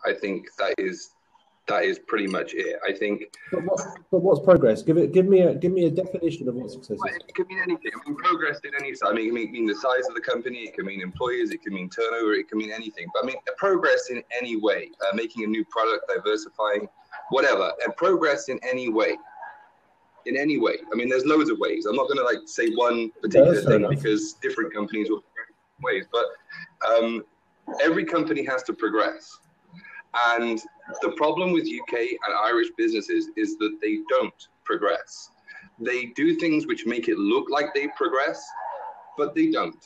I think that is pretty much it. I think. But what's progress? Give me a definition of what success is. It could mean anything. I mean, progress in any size. I mean, it can mean the size of the company. It can mean employees. It can mean turnover. It can mean anything. But I mean, progress in any way, making a new product, diversifying, whatever, and progress in any way. In any way. I mean, there's loads of ways. I'm not going to like say one particular thing because different companies will progress in ways. But every company has to progress. And the problem with UK and Irish businesses is that they don't progress. They do things which make it look like they progress, but they don't.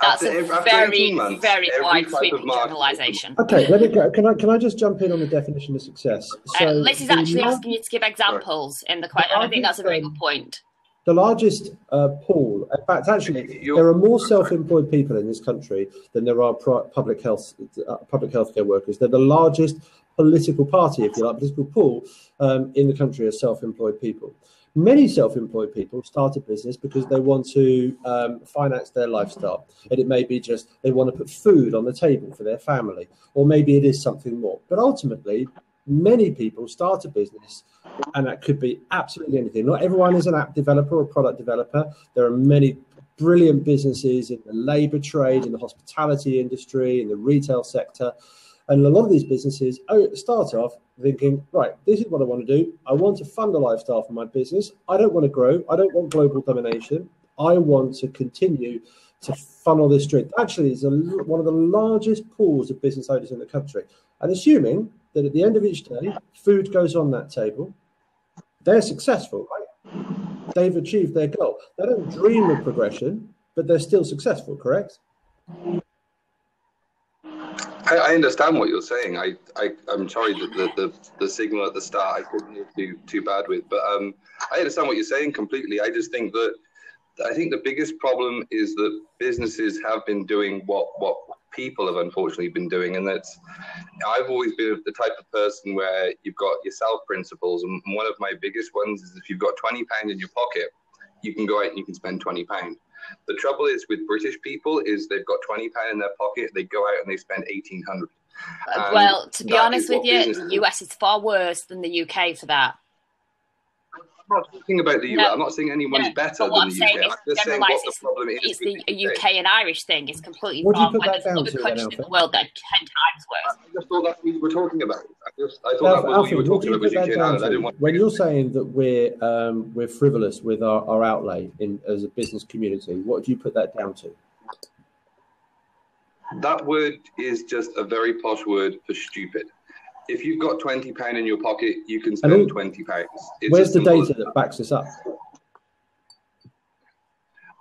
That's a very wide sweeping generalisation. Okay, let me go. Can I just jump in on the definition of success? So Liz is actually asking you to give examples in the question. I think that's a very good point. The largest pool, in fact, actually, there are more self-employed people in this country than there are public healthcare workers. They're the largest political party, if you like, political pool in the country of self-employed people. Many self-employed people start a business because they want to finance their lifestyle. And it may be just they want to put food on the table for their family, or maybe it is something more. But ultimately, many people start a business, and that could be absolutely anything. Not everyone is an app developer or product developer. There are many brilliant businesses in the labour trade, in the hospitality industry, in the retail sector. And a lot of these businesses start off thinking, right, this is what I want to do. I want to fund a lifestyle for my business. I don't want to grow. I don't want global domination. I want to continue to funnel this through. Actually, it's one of the largest pools of business owners in the country. And assuming that at the end of each day, food goes on that table, they're successful, right? They've achieved their goal. They don't dream of progression, but they're still successful, correct? I understand what you're saying. I'm sorry that the signal at the start I couldn't hear too bad with, but I understand what you're saying completely. I just think that the biggest problem is that businesses have been doing what people have unfortunately been doing, and I've always been the type of person where you've got your self principles, and one of my biggest ones is if you've got £20 in your pocket, you can go out and you can spend £20. The trouble is with British people is they've got £20 in their pocket, they go out and they spend 1,800. Well, to be honest with you, the US is far worse than the UK for that. I'm not talking about the US. I'm not saying anyone's better than the UK. I'm just saying what the problem is. It's the UK and Irish thing. It's completely wrong. When there's other countries in the world that are 10 times worse. I just thought that's what we were talking about. I thought that was what you were talking about. UK and Ireland. When you're saying that we're frivolous with our outlay as a business community, what do you put that down to? That word is just a very posh word for stupid. If you've got £20 in your pocket, you can spend £20. Where's the data that backs this up?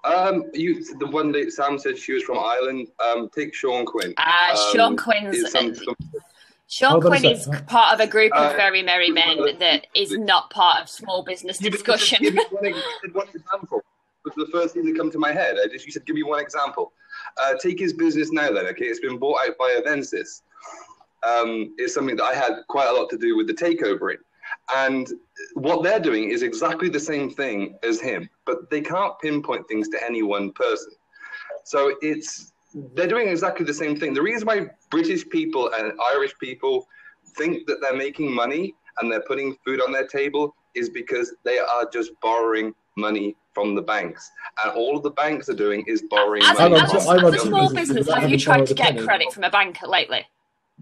The one that Sam said she was from Ireland. Take Sean Quinn. Sean Quinn's. Sean Quinn is part of a group of very merry men that is not part of small business discussion. Give me one example. Was the first thing that come to my head. You said, give me one example. Take his business now then. Okay, it's been bought out by Avensis. Is something that I had quite a lot to do with the takeover in. And what they're doing is exactly the same thing as him, but they can't pinpoint things to any one person. So they're doing exactly the same thing. The reason why British people and Irish people think that they're making money and they're putting food on their table is because they are just borrowing money from the banks. And all the banks are doing is borrowing money. As a small business, have you tried to get credit from a bank lately?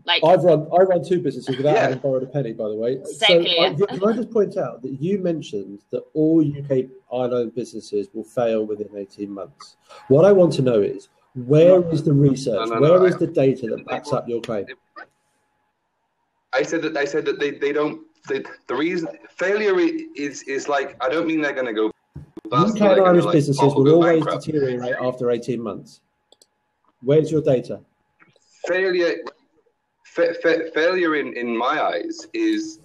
I run two businesses without having borrowed a penny, by the way. Same here. Can I just point out that you mentioned that all UK Ireland businesses will fail within 18 months? What I want to know is, where is the research? Where is the data that backs up your claim? I said that they don't. The reason failure is like, I don't mean they're going to go bust. UK and Irish businesses will always deteriorate after 18 months. Where's your data? Failure in my eyes is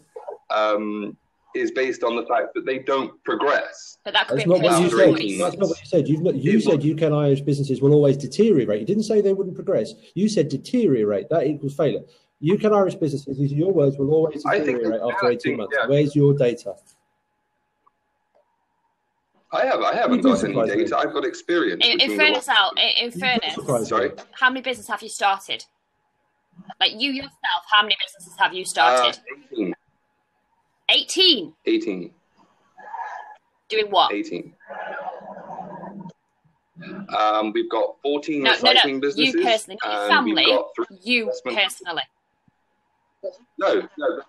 based on the fact that they don't progress. But that could That's not what you said. That's not what you said. You said UK and Irish businesses will always deteriorate. You didn't say they wouldn't progress. You said deteriorate. That equals failure. UK and Irish businesses, these are your words, will always deteriorate after 18 months. Yeah. Where's your data? I haven't got any data. I've got experience. In fairness, sorry, how many businesses have you started? Like you yourself, how many businesses have you started? 18. 18? 18. Doing what? 18. We've got 14 recycling businesses. You personally, not your family. You personally. No,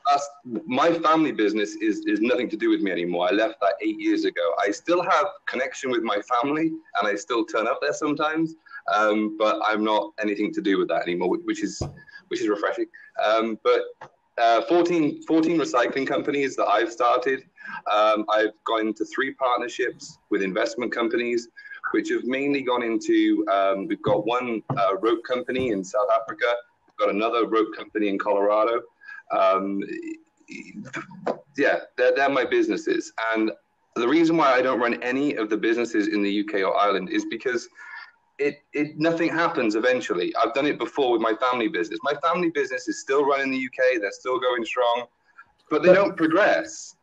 that's, my family business is nothing to do with me anymore. I left that 8 years ago. I still have connection with my family, and I still turn up there sometimes. But I'm not anything to do with that anymore, which is refreshing. But 14 recycling companies that I've started. I've gone into 3 partnerships with investment companies, which have mainly gone into, we've got one rope company in South Africa, we've got another rope company in Colorado. Yeah, they're my businesses. And the reason why I don't run any of the businesses in the UK or Ireland is because nothing happens eventually. I've done it before with my family business. My family business is still running in the UK. They're still going strong, but they don't progress.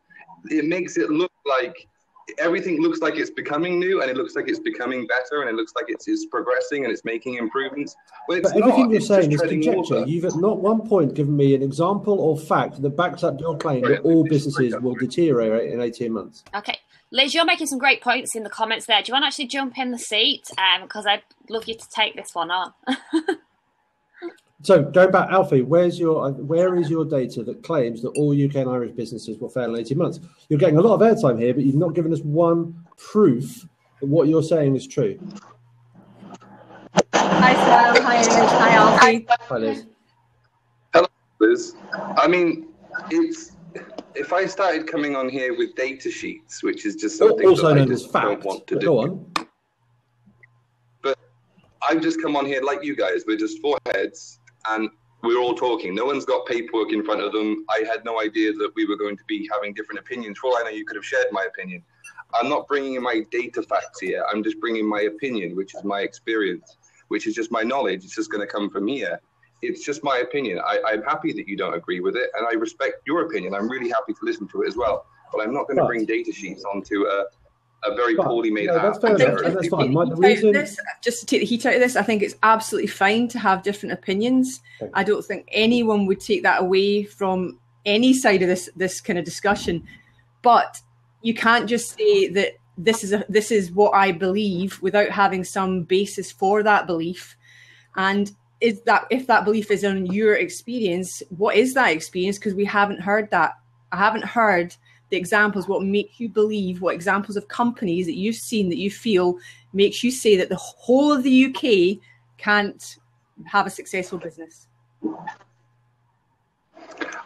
It makes it look like everything looks like it's becoming new, and it looks like it's becoming better, and it looks like it's progressing and it's making improvements. But everything you're saying is conjecture. You've at not one point given me an example or fact that backs up your claim that all businesses will deteriorate in 18 months. Okay. Liz, you're making some great points in the comments there. Do you want to actually jump in the seat? Because I'd love you to take this one on. So going back, Alfie, where is your data that claims that all UK and Irish businesses will fail in 18 months? You're getting a lot of airtime here, but you've not given us one proof that what you're saying is true. Hi, Sal. Hi, Liz. Hi, Alfie. Hi, Liz. Hello, Liz. I mean, if I started coming on here with data sheets, which is just something also that known I as just fact, don't want to do. Go on. But I've just come on here like you guys. We're just 4 heads, and we're all talking. No one's got paperwork in front of them. I had no idea that we were going to be having different opinions. For all I know, you could have shared my opinion. I'm not bringing in my data facts here. I'm just bringing my opinion, which is my experience, which is just my knowledge. It's just going to come from here. It's just my opinion. I'm happy that you don't agree with it, and I respect your opinion. I'm really happy to listen to it as well. But I'm not going to bring data sheets onto a very poorly made app. That's fair enough. That's fine. Just to take the heat out of this, I think it's absolutely fine to have different opinions. I don't think anyone would take that away from any side of this kind of discussion. But you can't just say that this is what I believe without having some basis for that belief. And if that belief is on your experience, what is that experience? Because we haven't heard that. I haven't heard the examples, what make you believe, what examples of companies that you've seen that you feel makes you say that the whole of the UK can't have a successful business.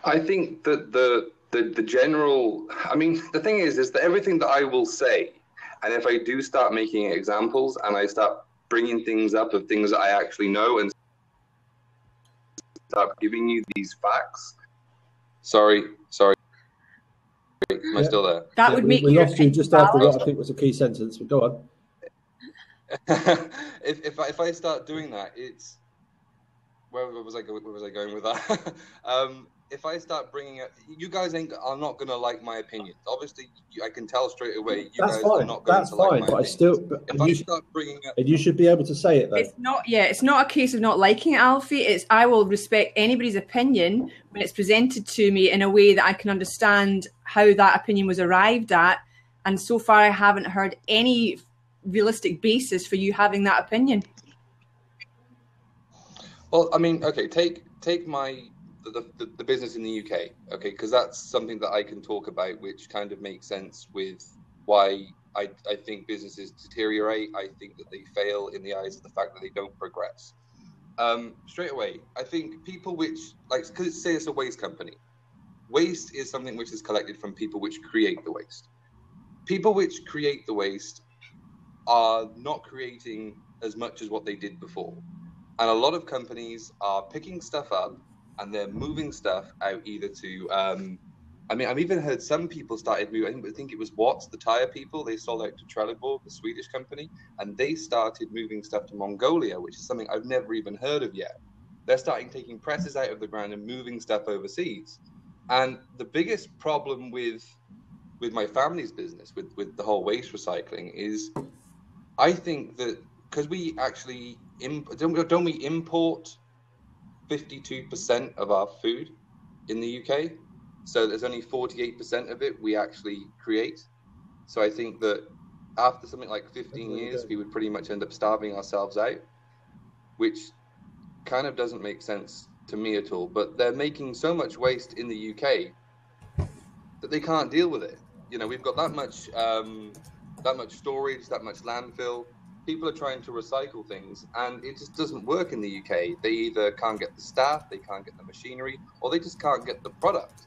I think that the general, I mean, the thing is that everything that I will say, and if I do start making examples and I start bringing things up of things that I actually know and start giving you these facts. Sorry. Am I still there? That would make we lost you just after what I think was a key sentence, but go on. if I start doing that, it's where was I going with that? If I start bringing up, you guys are not going to like my opinions. Obviously, I can tell straight away. That's fine. That's fine. But I still, you start bringing up, and you should be able to say it. Though. It's not. Yeah, it's not a case of not liking it, Alfie. It's I will respect anybody's opinion when it's presented to me in a way that I can understand how that opinion was arrived at. And so far, I haven't heard any realistic basis for you having that opinion. Well, I mean, okay, take the business in the UK, okay, because that's something that I can talk about, which kind of makes sense with why I think businesses deteriorate. I think that they fail in the eyes of the fact that they don't progress. Straight away, I think people which, like, because say it's a waste company. Waste is something which is collected from people which create the waste. People which create the waste are not creating as much as what they did before. And a lot of companies are picking stuff up and they're moving stuff out either to, I mean, I've even heard some people started moving, I think it was Watts, the tire people, they sold out to Trelleborg, the Swedish company, and they started moving stuff to Mongolia, which is something I've never even heard of yet. They're starting taking presses out of the ground and moving stuff overseas. And the biggest problem with my family's business, with the whole waste recycling, is I think that because we actually don't we import 52% of our food in the UK. So there's only 48% of it we actually create. So I think that after something like 15 years, we would pretty much end up starving ourselves out, which kind of doesn't make sense to me at all. But they're making so much waste in the UK that they can't deal with it. You know, we've got that much storage, that much landfill. People are trying to recycle things, and it just doesn't work in the UK. They either can't get the staff, they can't get the machinery, or they just can't get the product.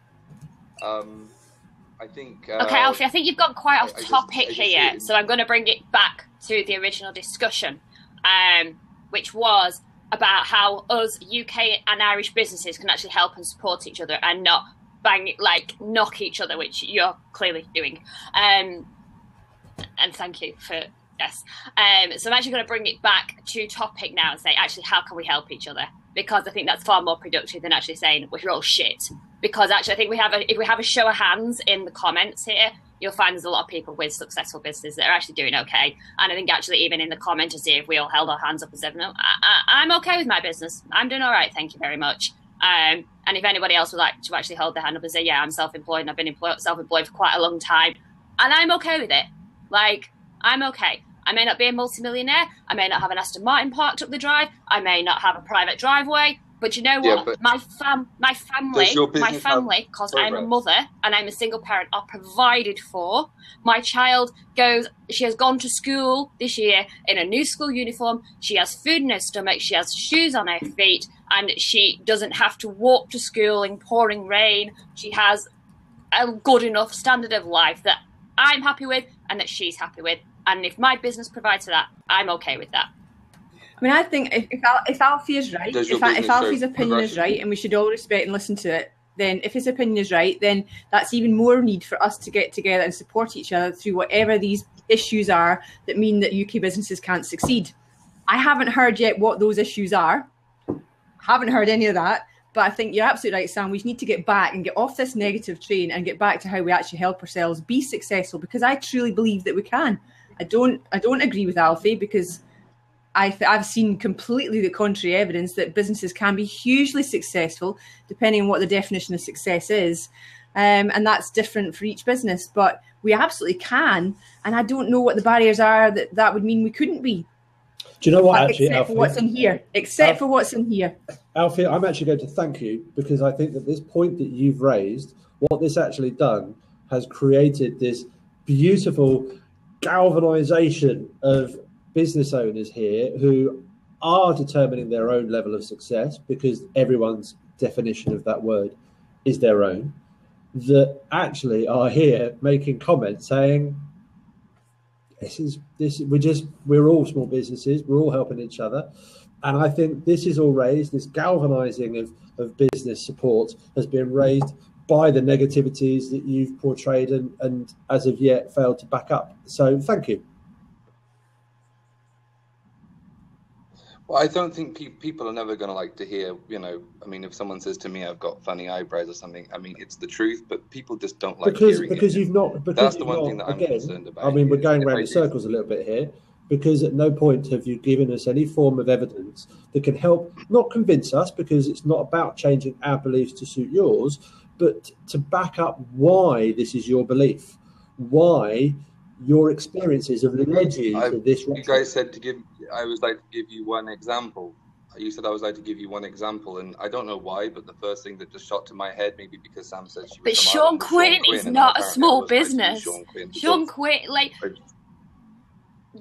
I think. Okay, Alfie, I think you've gone quite off topic here, so I'm going to bring it back to the original discussion, which was about how us UK and Irish businesses can actually help and support each other and not knock each other, which you're clearly doing. And thank you for yes. So I'm actually going to bring it back to topic now and say, actually, how can we help each other? Because I think that's far more productive than actually saying we're all shit. Because actually, I think if we have a show of hands in the comments here, you'll find there's a lot of people with successful businesses that are actually doing okay. And I think actually even in the commenters here, if we all held our hands up and said, no, I'm okay with my business. I'm doing all right. Thank you very much. And if anybody else would like to actually hold their hand up and say, yeah, I'm self-employed and I've been self-employed for quite a long time. And I'm okay with it. Like, I'm okay. I may not be a multimillionaire. I may not have an Aston Martin parked up the drive. I may not have a private driveway. But you know what? My family, because I'm a mother and I'm a single parent, are provided for. My child she has gone to school this year in a new school uniform. She has food in her stomach. She has shoes on her feet. And she doesn't have to walk to school in pouring rain. She has a good enough standard of life that I'm happy with and that she's happy with. And if my business provides for that, I'm okay with that. I mean, I think if Alfie is right, if Alfie's opinion is right, and we should all respect and listen to it, then if his opinion is right, then that's even more need for us to get together and support each other through whatever these issues are that mean that UK businesses can't succeed. I haven't heard yet what those issues are. Haven't heard any of that. But I think you're absolutely right, Sam. We need to get back and get off this negative train and get back to how we actually help ourselves be successful, because I truly believe that we can. I don't agree with Alfie, because I've seen completely the contrary evidence that businesses can be hugely successful, depending on what the definition of success is. And that's different for each business. But we absolutely can. And I don't know what the barriers are that would mean we couldn't be. Do you know what, actually, except Alfie, for what's in here. Except for what's in here. Alfie, I'm actually going to thank you, because I think that this point that you've raised, what this actually done, has created this beautiful galvanization of business owners here who are determining their own level of success, because everyone's definition of that word is their own, that actually are here making comments saying, we're all small businesses, we're all helping each other. And I think this is all raised, this galvanizing of business support has been raised by the negativities that you've portrayed and as of yet failed to back up. So thank you. Well, I don't think people are never going to like to hear, I mean, if someone says to me, I've got funny eyebrows or something, I mean, it's the truth, but people just don't like hearing it. That's the one thing that I'm concerned about. I mean, we're going around in circles a little bit here, because at no point have you given us any form of evidence that can help, not convince us, because it's not about changing our beliefs to suit yours, but to back up why this is your belief, why your experiences have led you to this. You guys said I was like to give you one example. You said I was like to give you one example, and I don't know why, but the first thing that just shot to my head, maybe because Sam said she was. But Sean Quinn is not a small business. Sean Quinn,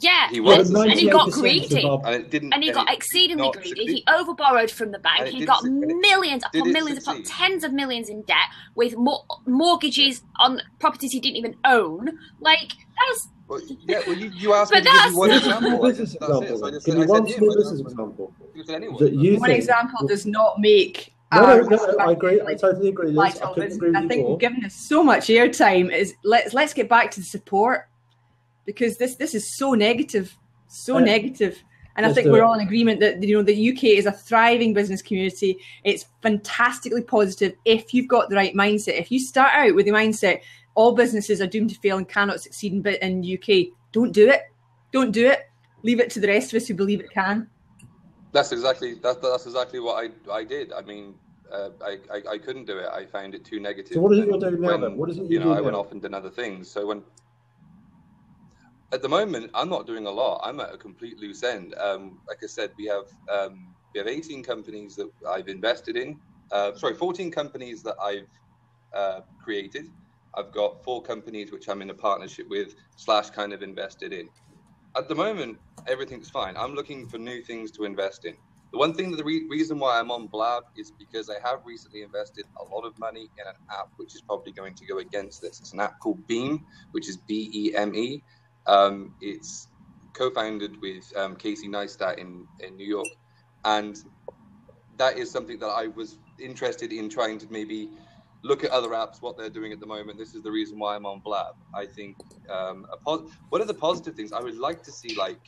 yeah, and he got greedy, and he got exceedingly greedy. He overborrowed from the bank. He got millions upon millions upon tens of millions in debt with mortgages on properties he didn't even own. Like that's. Well, you asked me to give you one example. Give me one small business example. One example does not make. No, I agree. I totally agree. Liz. I think we've given us so much airtime. Let's get back to the support. Because this is so negative, negative. And I think we're all in agreement that the UK is a thriving business community. It's fantastically positive if you've got the right mindset. If you start out with the mindset, all businesses are doomed to fail and cannot succeed in UK, don't do it. Don't do it. Leave it to the rest of us who believe it can. That's exactly what I did. I mean, I couldn't do it. I found it too negative. So what is it you're doing now then? What is it you do I now? went off and did other things. So at the moment, I'm not doing a lot. I'm at a complete loose end. Like I said, we have 18 companies that I've invested in. 14 companies that I've created. I've got 4 companies which I'm in a partnership with / kind of invested in. At the moment, everything's fine. I'm looking for new things to invest in. The one thing, the reason why I'm on Blab is because I have recently invested a lot of money in an app which is probably going to go against this. It's an app called Beam, which is BEME. It's co-founded with Casey Neistat in New York. And that is something that I was interested in trying to maybe look at other apps, what they're doing at the moment. This is the reason why I'm on Blab. I think one of the positive things I would like to see, like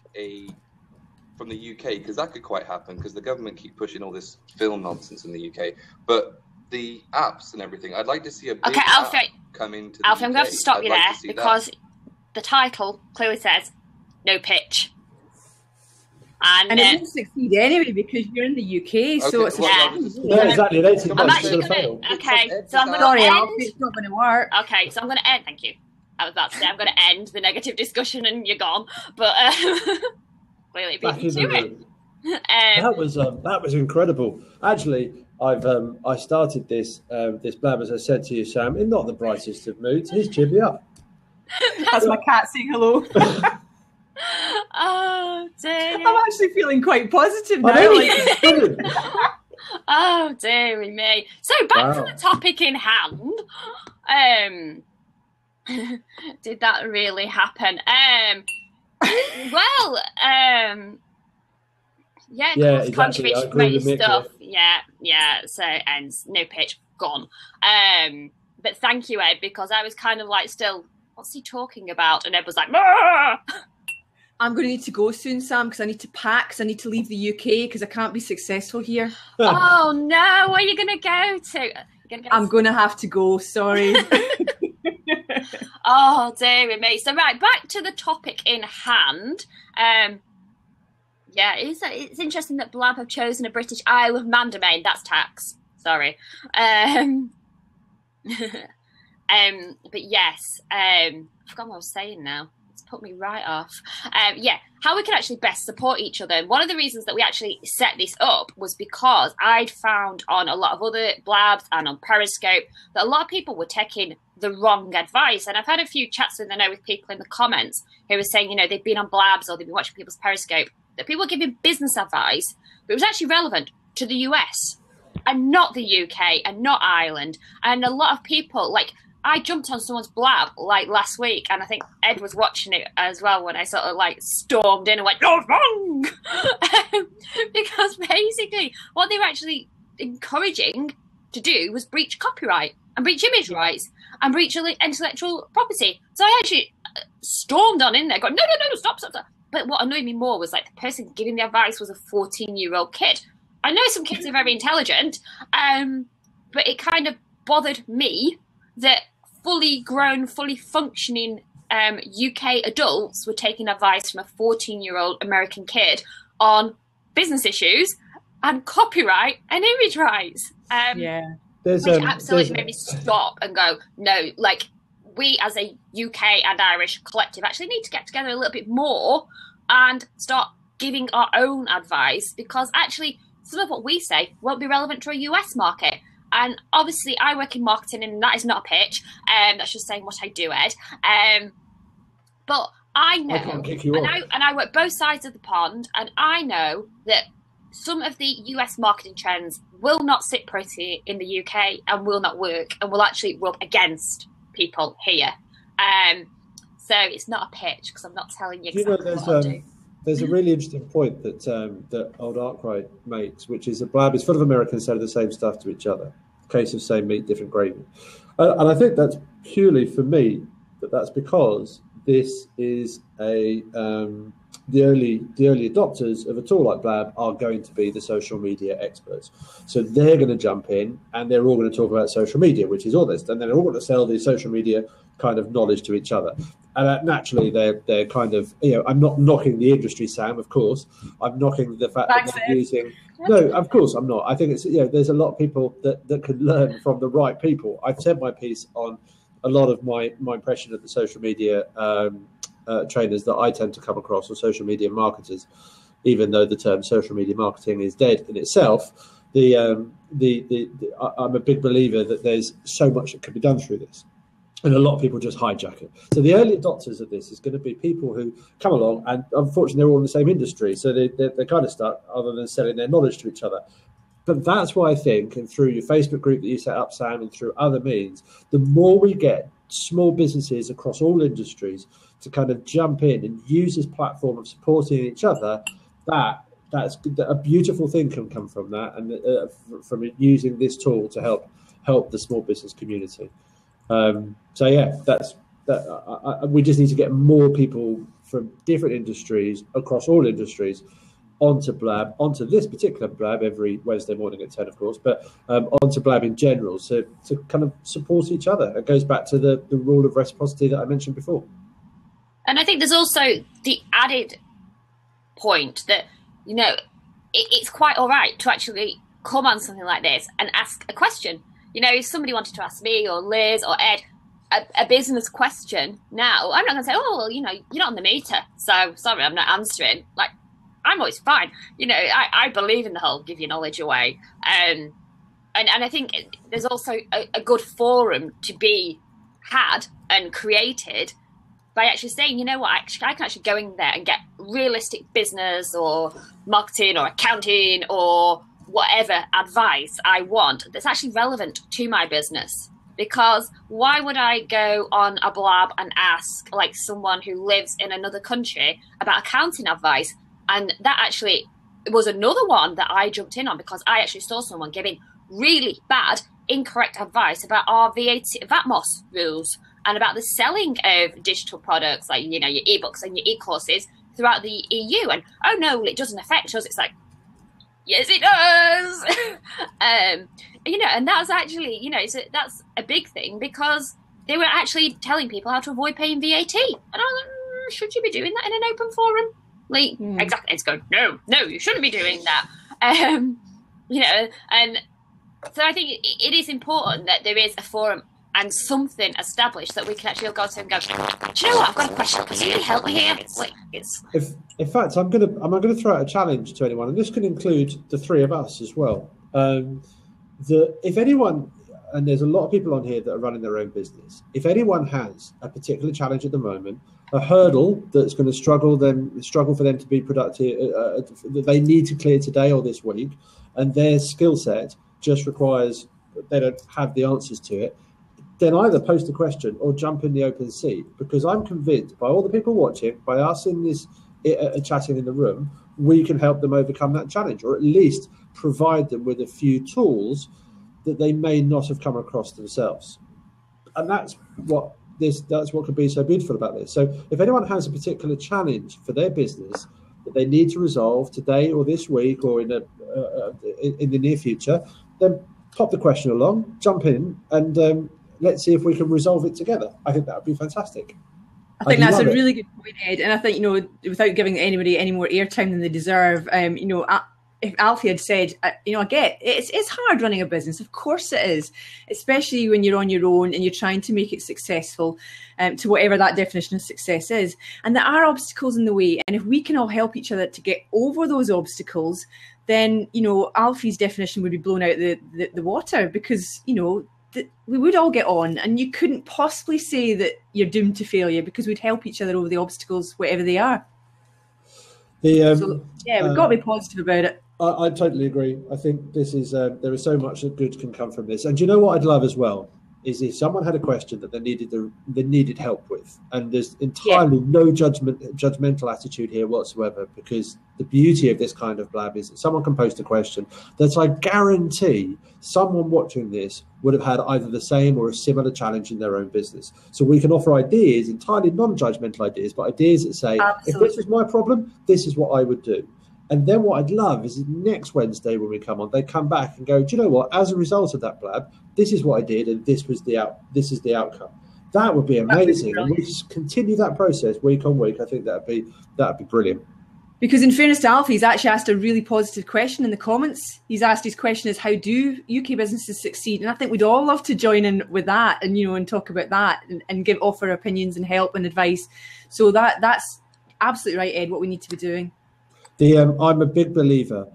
from the UK, because that could quite happen, because the government keep pushing all this film nonsense in the UK. But the apps and everything, I'd like to see a big app come into the Alfie, UK. I'm going to have to stop you there because the title clearly says no pitch. And it won't succeed anyway because you're in the UK, so it's exactly. I'm actually going to. Okay, so I'm going to end. It's not going to work. Okay, so I'm going to end. Thank you. I was about to say I'm going to end the negative discussion and you're gone, but clearly beat me to it. That was incredible. Actually, I started this Blab, as I said to you, Sam, in not the brightest of moods. Here's Chippy up. That's my cat saying hello. Oh dear! I'm actually feeling quite positive now. Oh dearie me! So back to the topic in hand. Did that really happen? Controversy stuff. Yeah. So it ends. No pitch, gone. But thank you, Ed, because I was kind of like, still, what's he talking about? And Ed was like, Marr! I'm going to need to go soon, Sam, because I need to pack, because I need to leave the UK, because I can't be successful here. Oh, no. Where are you going to go to? I'm going to have to go, sorry. Oh, dear me. So, right, back to the topic in hand. It's interesting that Blab have chosen a British Isle of Man domain. That's tax. Sorry. But yes, I forgot what I was saying now. Put me right off. How we can actually best support each other. And one of the reasons that we actually set this up was because I'd found on a lot of other blabs and on Periscope that a lot of people were taking the wrong advice. And I've had a few chats with people in the comments who were saying, they've been on blabs or they've been watching people's Periscope, that people were giving business advice, but it was actually relevant to the US and not the UK and not Ireland. And a lot of people, I jumped on someone's blab last week, and I think Ed was watching it as well when I sort of stormed in and went, "You're wrong," because basically what they were actually encouraging to do was breach copyright and breach image rights and breach intellectual property. So I actually stormed on in there, going, "No, stop." But what annoyed me more was the person giving the advice was a 14-year-old kid. I know some kids are very intelligent, but it kind of bothered me that fully grown, fully functioning UK adults were taking advice from a 14-year-old American kid on business issues and copyright and image rights. Which absolutely made me stop and go, no, we as a UK and Irish collective actually need to get together a little bit more and start giving our own advice, because actually some of what we say won't be relevant to a US market. And obviously, I work in marketing, and that is not a pitch. That's just saying what I do, Ed. But I know, and I work both sides of the pond, and I know that some of the US marketing trends will not sit pretty in the UK and will not work, and will actually rub against people here. So it's not a pitch, because I'm not telling you exactly what I do. There's a really interesting point that old Arkwright makes, which is that Blab is full of Americans saying the same stuff to each other. Case of same meat, different gravy. And I think that's purely, for me, that's because this is a the early adopters of a tool like Blab are going to be the social media experts. So they're going to jump in and they're all going to talk about social media, which is all this, and they're all going to sell the social media kind of knowledge to each other. And naturally, they're kind of, I'm not knocking the industry, Sam, of course. I'm knocking the fact that they're using. No, of course I'm not. I think it's, there's a lot of people that can learn from the right people. I've said my piece on a lot of my impression of the social media trainers that I tend to come across, or social media marketers, even though the term social media marketing is dead in itself. I'm a big believer that there's so much that can be done through this. And a lot of people just hijack it. So the early adopters of this is going to be people who come along, and unfortunately they're all in the same industry, so they're kind of stuck, other than selling their knowledge to each other. But that's why I think, and through your Facebook group that you set up, Sam, and through other means, the more we get small businesses across all industries to kind of jump in and use this platform of supporting each other, that's a beautiful thing can come from that, and from using this tool to help the small business community. So yeah, we just need to get more people from different industries across all industries onto Blab, onto this particular Blab every Wednesday morning at 10, of course, but onto Blab in general, so to kind of support each other. It goes back to the rule of reciprocity that I mentioned before. And I think there's also the added point that, it's quite all right to actually come on something like this and ask a question. If somebody wanted to ask me or Liz or Ed a business question now, I'm not going to say, oh, well, you're not on the meter, so sorry, I'm not answering. Like, I'm always fine. I believe in the whole give your knowledge away. And I think there's also a good forum to be had and created by actually saying, you know what, I can actually go in there and get realistic business or marketing or accounting or whatever advice I want that's actually relevant to my business. Because why would I go on a Blab and ask like someone who lives in another country about accounting advice? And that actually was another one that I jumped in on, because I actually saw someone giving really bad, incorrect advice about our VATMOS rules and about the selling of digital products like, your ebooks and your e-courses throughout the EU. And, oh no, it doesn't affect us. It's like, yes, it does. And that's actually, that's a big thing, because they were actually telling people how to avoid paying VAT. And I was like, should you be doing that in an open forum? Like, exactly. It's going, no, you shouldn't be doing that. And so I think it is important that there is a forum and something established that we can actually go to and go, do you know what, I've got a question, can you help me here? Like, in fact, I'm gonna throw out a challenge to anyone, and this can include the three of us as well. If anyone, and there's a lot of people on here that are running their own business, if anyone has a particular challenge at the moment, a hurdle that's going to struggle for them to be productive, that they need to clear today or this week, and their skill set just requires, they don't have the answers to it, then either post a question or jump in the open seat, because I'm convinced by all the people watching, by us in this chatting in the room, we can help them overcome that challenge, or at least provide them with a few tools that they may not have come across themselves. And that's what could be so beautiful about this. So if anyone has a particular challenge for their business that they need to resolve today or this week or in the near future, then pop the question along, jump in, and let's see if we can resolve it together. I think that would be fantastic. I think that's a really good point, Ed. And I think, without giving anybody any more airtime than they deserve, if Alfie had said, I get it's hard running a business. Of course it is, especially when you're on your own and you're trying to make it successful, to whatever that definition of success is. And there are obstacles in the way. And if we can all help each other to get over those obstacles, then, Alfie's definition would be blown out the water, because, we would all get on, and you couldn't possibly say that you're doomed to failure, because we'd help each other over the obstacles, whatever they are. We've got to be positive about it. I totally agree. I think this is there is so much that good can come from this. And do you know what I'd love as well? is if someone had a question that they needed help with, and there's entirely no judgmental attitude here whatsoever, because the beauty of this kind of blab is that someone can post a question that I guarantee someone watching this would have had either the same or a similar challenge in their own business. So we can offer ideas, entirely non-judgmental ideas, but ideas that say, if this was my problem, this is what I would do. And then what I'd love is next Wednesday when we come on, they come back and go, do you know what? As a result of that blab, this is what I did, and this is the outcome. That would be amazing, and we just continue that process week on week. I think that'd be brilliant. Because in fairness to Alfie, he's actually asked a really positive question in the comments. He's asked, his question is, how do UK businesses succeed? And I think we'd all love to join in with that, and and talk about that, and offer opinions and help and advice. So that's absolutely right, Ed. What we need to be doing. I'm a big believer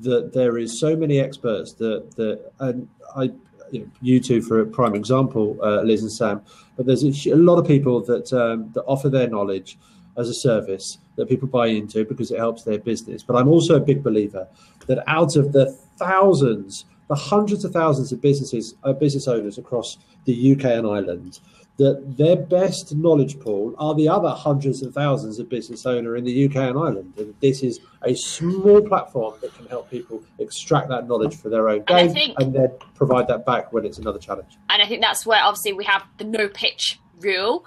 that there is so many experts and you two for a prime example, Liz and Sam, but there's a lot of people that offer their knowledge as a service that people buy into because it helps their business. But I'm also a big believer that out of the hundreds of thousands of business owners across the UK and Ireland, that their best knowledge pool are the other hundreds of thousands of business owners in the UK and Ireland. And this is a small platform that can help people extract that knowledge for their own gain and then provide that back when it's another challenge. And I think that's where obviously we have the no pitch rule.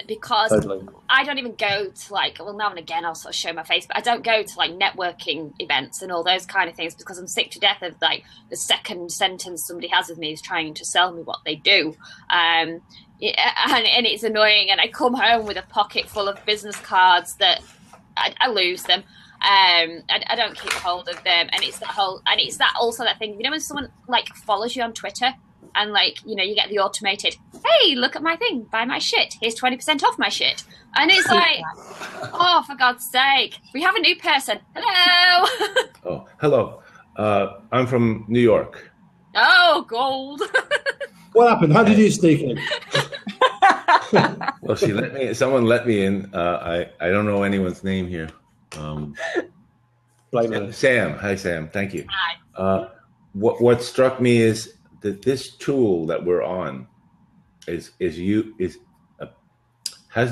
Because I don't even go to now and again I'll sort of show my face, but I don't go to networking events and all those kind of things because I'm sick to death of the second sentence somebody has with me is trying to sell me what they do. And it's annoying, and I come home with a pocket full of business cards that I lose them. I don't keep hold of them, and it's that thing, when someone follows you on Twitter and you get the automated, hey, look at my thing, buy my shit, here's 20% off my shit, and it's oh, for God's sake, we have a new person. Hello. Oh, hello. I'm from New York. Oh, gold. What happened? How did you sneak in? Well, someone let me in. I don't know anyone's name here. Sam. Hi, Sam. Thank you. Hi. What struck me is that this tool that we're on has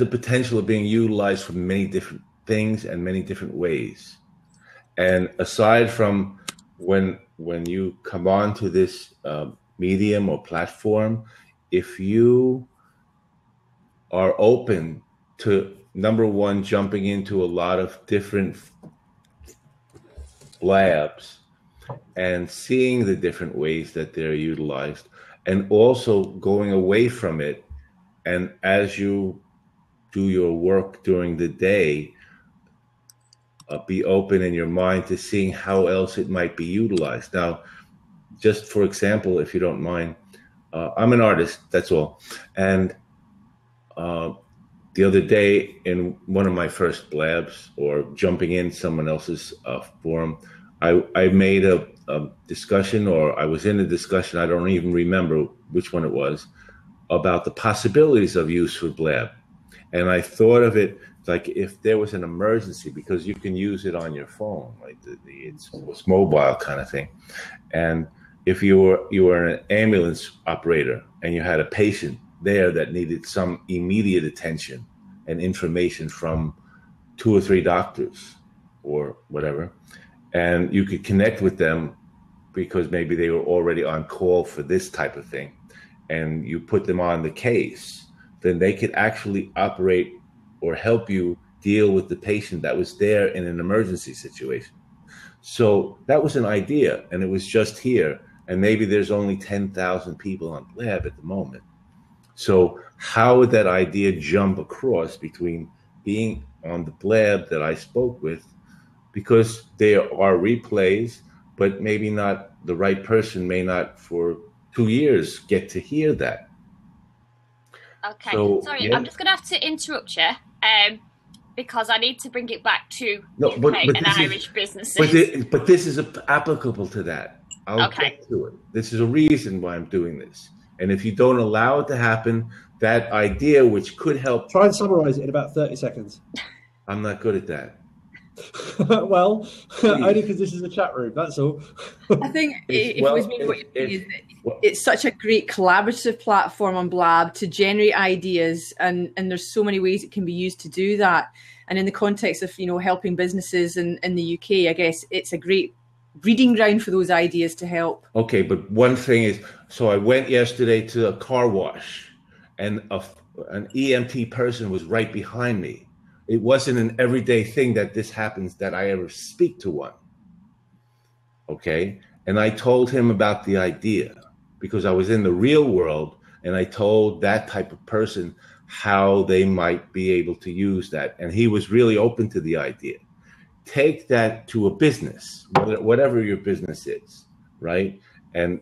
the potential of being utilized for many different things and many different ways. And aside from when you come on to this medium or platform, if you are open to, number one, jumping into a lot of different labs and seeing the different ways that they're utilized, and also going away from it, and as you do your work during the day, be open in your mind to seeing how else it might be utilized. Now, just for example, if you don't mind, I'm an artist, that's all. And the other day in one of my first blabs, or jumping in someone else's forum, I made a discussion, or I was in a discussion, I don't even remember which one it was, about the possibilities of use for blab. And I thought of it like if there was an emergency, because you can use it on your phone, it's mobile kind of thing. And if you were an ambulance operator and you had a patient there that needed some immediate attention and information from 2 or 3 doctors or whatever, and you could connect with them because maybe they were already on call for this type of thing, and you put them on the case, then they could actually operate or help you deal with the patient that was there in an emergency situation. So that was an idea, and it was just here. And maybe there's only 10,000 people on Blab at the moment. So how would that idea jump across between being on the Blab that I spoke with, because there are replays, but maybe not, the right person may not for 2 years get to hear that. Okay, so, sorry, yeah. I'm just going to have to interrupt you because I need to bring it back to UK and Irish businesses. But this is applicable to that. I'll get to it. This is a reason why I'm doing this. And if you don't allow it to happen, that idea, which could help... Try and summarize it in about 30 seconds. I'm not good at that. Well, only because this is a chat room, that's all. I think if it was me, what you're saying is that it's such a great collaborative platform on Blab to generate ideas, and there's so many ways it can be used to do that. And in the context of, helping businesses in the UK, I guess it's a great breeding ground for those ideas to help. Okay, but one thing is, so I went yesterday to a car wash, and an EMT person was right behind me. It wasn't an everyday thing that this happens, that I ever speak to one. Okay, and I told him about the idea because I was in the real world, and I told that type of person how they might be able to use that, and he was really open to the idea. Take that to a business, whatever your business is, right? And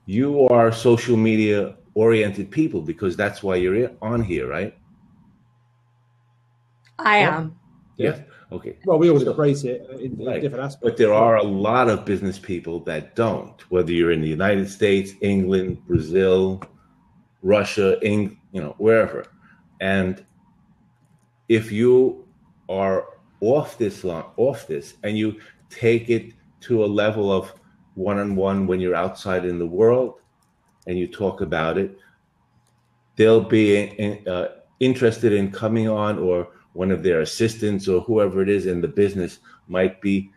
you are social media oriented people because that's why you're on here, right? I am. Yeah. Okay. Well, we always embrace it in different aspects. But there are a lot of business people that don't, whether you're in the United States, England, Brazil, Russia, wherever. And if you are off this, and you take it to a level of one-on-one when you're outside in the world and you talk about it, they'll be interested in coming on, or one of their assistants or whoever it is in the business might be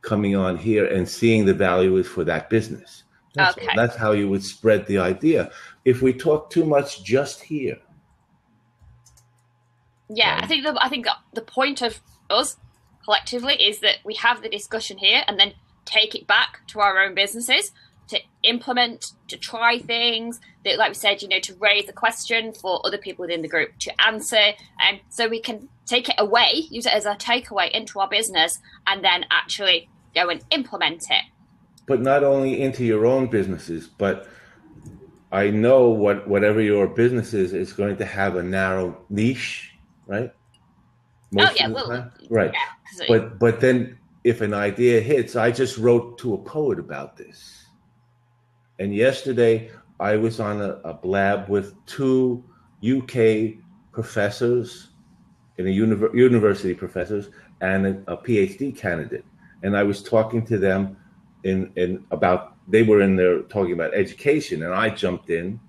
coming on here and seeing the value is for that business. That's how you would spread the idea. If we talk too much just here. Yeah, I think the point of us collectively is that we have the discussion here and then take it back to our own businesses to implement, to try things, that, like we said, to raise the question for other people within the group to answer. And so we can take it away, use it as a takeaway into our business, and then actually go and implement it. But not only into your own businesses, but I know whatever your business is going to have a narrow niche, right? Right. Yeah, but then if an idea hits, I just wrote to a poet about this. And yesterday I was on a blab with 2 UK professors, university professors, and a PhD candidate. And I was talking to them they were in there talking about education, and I jumped in,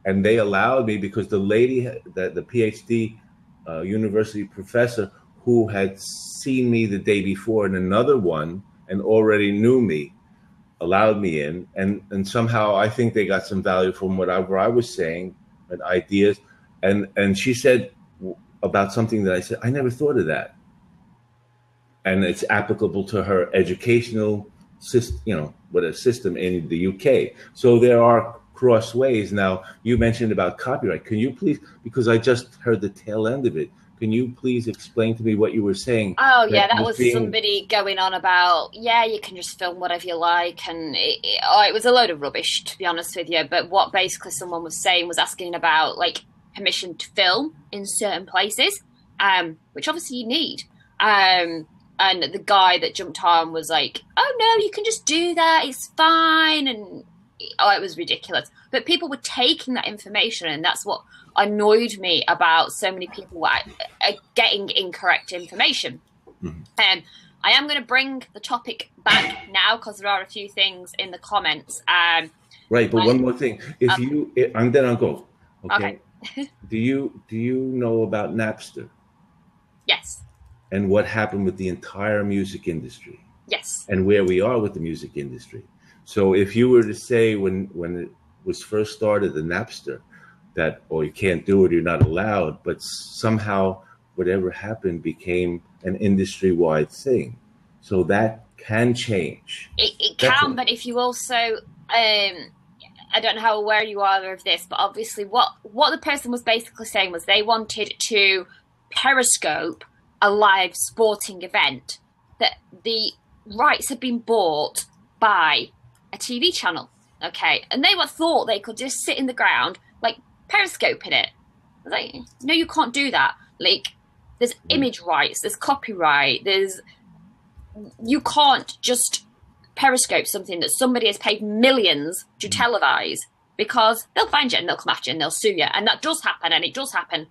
and they allowed me, because the lady, the PhD university professor, who had seen me the day before in another one and already knew me, allowed me in, and somehow I think they got some value from whatever I was saying and ideas, and she said about something that I said, I never thought of that, and it's applicable to her educational system in the UK. So there are cross ways. Now, you mentioned about copyright. Can you please, because I just heard the tail end of it, can you please explain to me what you were saying? Oh, yeah, that was somebody going on about, you can just film whatever you like. And it was a load of rubbish, to be honest with you. But what basically someone was saying was asking about, permission to film in certain places, which obviously you need. And the guy that jumped on was like, oh, no, you can just do that. It's fine. And it was ridiculous. But people were taking that information, and that's what annoyed me about so many people are getting incorrect information. Mm-hmm. I am going to bring the topic back now because there are a few things in the comments. Right, but one more thing. And then I'll go. Okay. Do you know about Napster? Yes. And what happened with the entire music industry? Yes. And where we are with the music industry. So if you were to say when it was first started, the Napster, that, you can't do it, you're not allowed, but somehow whatever happened became an industry-wide thing. So that can change. It can, but if you also, I don't know how aware you are of this, but obviously what the person was basically saying was they wanted to periscope a live sporting event, that the rights had been bought by a TV channel, okay? And they thought they could just sit in the ground, periscoping it. No, you can't do that. There's image rights, there's copyright, you can't just periscope something that somebody has paid millions to televise, because they'll find you and they'll come at you and they'll sue you. And that does happen, and it does happen.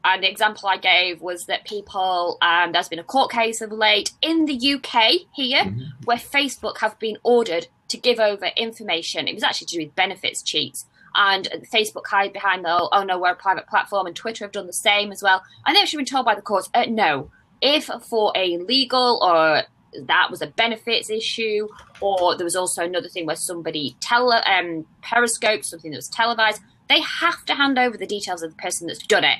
And the example I gave was that people, there's been a court case of late in the UK here, where Facebook have been ordered to give over information. It was actually to do with benefits cheats. And Facebook hide behind the, oh no, we're a private platform, and Twitter have done the same as well. And they've actually been told by the courts, no, if for a legal or that was a benefits issue, or there was also another thing where somebody periscoped something that was televised, they have to hand over the details of the person that's done it.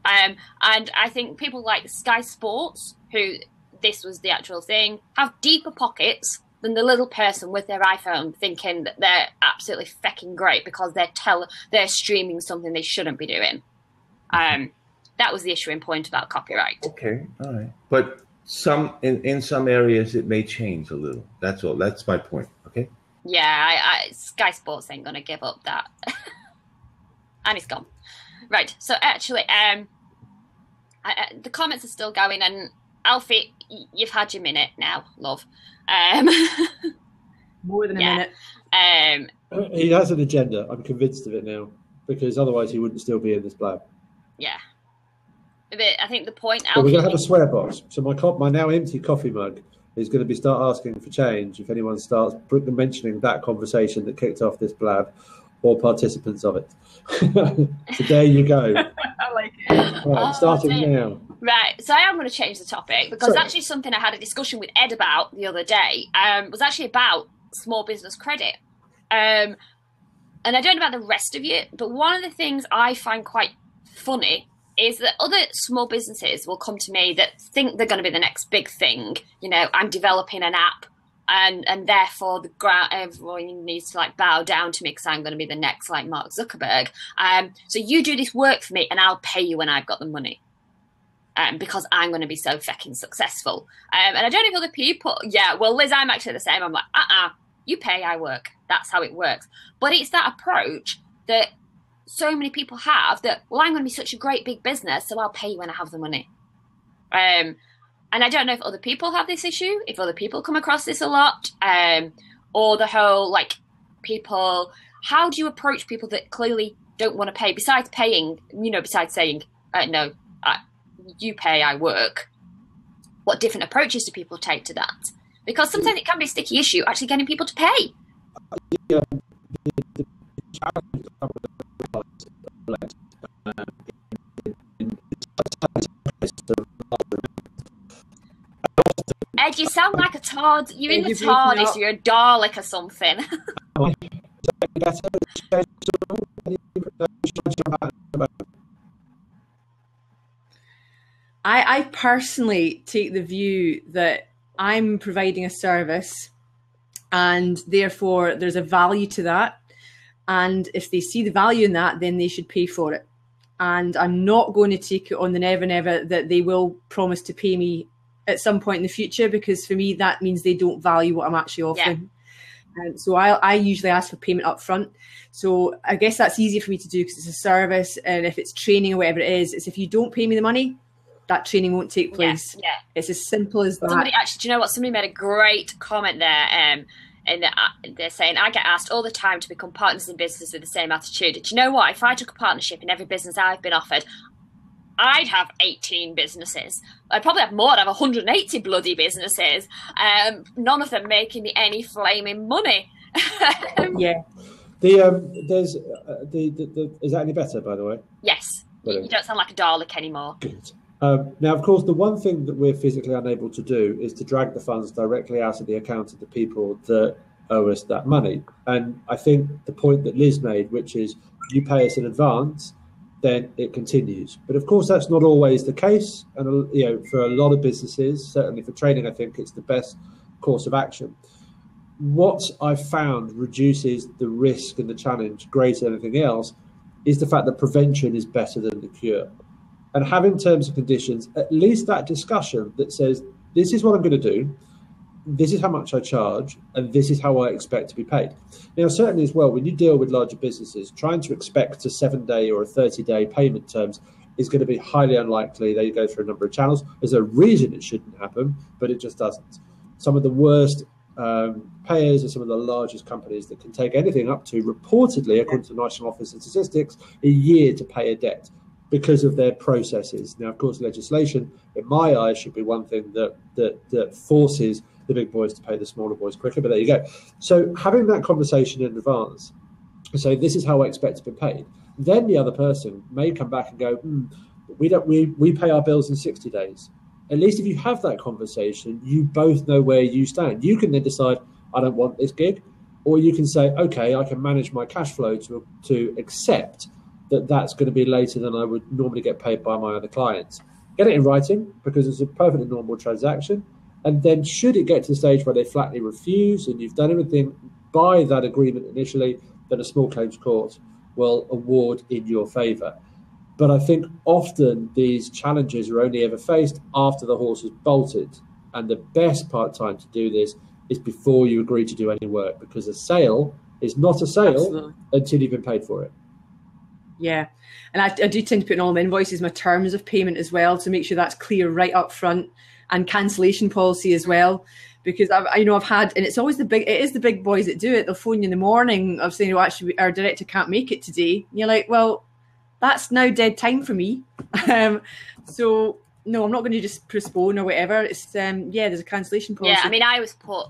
And I think people like Sky Sports, who this was the actual thing, have deeper pockets than the little person with their iPhone thinking that they're absolutely fecking great because they're streaming something they shouldn't be doing. That was the issuing point about copyright. Okay, all right. But in some areas it may change a little. That's all. That's my point. Okay. Yeah, Sky Sports ain't gonna give up that, and it's gone. Right. So actually, the comments are still going, and Alfie, you've had your minute now, love. More than a minute. He has an agenda. I'm convinced of it now, because otherwise he wouldn't still be in this blab. Yeah. But I think the point. But we're going to have a swear box. So my now empty coffee mug is going to be start asking for change if anyone starts mentioning that conversation that kicked off this blab, or participants of it. So there you go. I like it. Right, starting now. Right, so I am going to change the topic, because actually something I had a discussion with Ed about the other day was actually about small business credit. And I don't know about the rest of you, but one of the things I find quite funny is that other small businesses will come to me that think they're going to be the next big thing. You know, I'm developing an app, and therefore everyone needs to like bow down to me because I'm going to be the next like Mark Zuckerberg. So you do this work for me and I'll pay you when I've got the money. Because I'm going to be so fucking successful. And I don't know if other people, well, Liz, I'm actually the same. I'm like, you pay, I work. That's how it works. But it's that approach that so many people have that, well, I'm going to be such a great big business, so I'll pay you when I have the money. And I don't know if other people have this issue, if other people come across this a lot, or the whole, like, people, how do you approach people that clearly don't want to pay, besides paying, besides saying, no, you pay, I work. What different approaches do people take to that? Because sometimes it can be a sticky issue, actually getting people to pay. Ed, you sound like a Todd. You're in the TARDIS, you're a Dalek or something. I personally take the view that I'm providing a service and therefore there's a value to that. And if they see the value in that, then they should pay for it. And I'm not going to take it on the never that they will promise to pay me at some point in the future, because for me, that means they don't value what I'm actually offering. Yeah. And so I usually ask for payment up front. So I guess that's easy for me to do because it's a service. And if it's training or whatever it is, it's if you don't pay me the money, that training won't take place. Yeah. It's as simple as that. Somebody actually, do you know what? Somebody made a great comment there. And they're saying, I get asked all the time to become partners in businesses with the same attitude. Do you know what? If I took a partnership in every business I've been offered, I'd have 18 businesses. I'd probably have more. I'd have 180 bloody businesses. None of them making me any flaming money. Yeah. Is that any better, by the way? Yes. You don't sound like a Dalek anymore. Good. Now, of course, the one thing that we're physically unable to do is to drag the funds directly out of the account of the people that owe us that money. And I think the point that Liz made, which is you pay us in advance, then it continues. But of course, that's not always the case. And for a lot of businesses, certainly for trading, I think it's the best course of action. What I've found reduces the risk and the challenge greater than anything else is the fact that prevention is better than the cure. And having terms and conditions, at least that discussion that says, this is what I'm going to do, this is how much I charge, and this is how I expect to be paid. Now, certainly as well, when you deal with larger businesses, trying to expect a 7-day or a 30-day payment terms is going to be highly unlikely. They go through a number of channels. There's a reason it shouldn't happen, but it just doesn't. Some of the worst payers are some of the largest companies that can take anything up to, reportedly, according to the National Office of Statistics, a year to pay a debt. because of their processes. Now, of course, legislation, in my eyes, should be one thing that forces the big boys to pay the smaller boys quicker, but there you go. So having that conversation in advance, so this is how I expect to be paid, then the other person may come back and go, we pay our bills in 60 days. At least if you have that conversation, you both know where you stand. You can then decide, I don't want this gig, or you can say, okay, I can manage my cash flow to accept that that's going to be later than I would normally get paid by my other clients. Get it in writing, because it's a perfectly normal transaction. And then should it get to the stage where they flatly refuse and you've done everything by that agreement initially, then a small claims court will award in your favour. But I think often these challenges are only ever faced after the horse has bolted. And the best time to do this is before you agree to do any work, because a sale is not a sale until you've been paid for it. Yeah. And I do tend to put in all my invoices my terms of payment as well, to make sure that's clear right up front, and cancellation policy as well. Because I've had, and it's always the big boys that do it. They'll phone you in the morning of saying, well, actually, our director can't make it today. And you're like, well, that's now dead time for me. So no, I'm not going to just postpone or whatever. It's there's a cancellation policy. Yeah, I mean, I always put,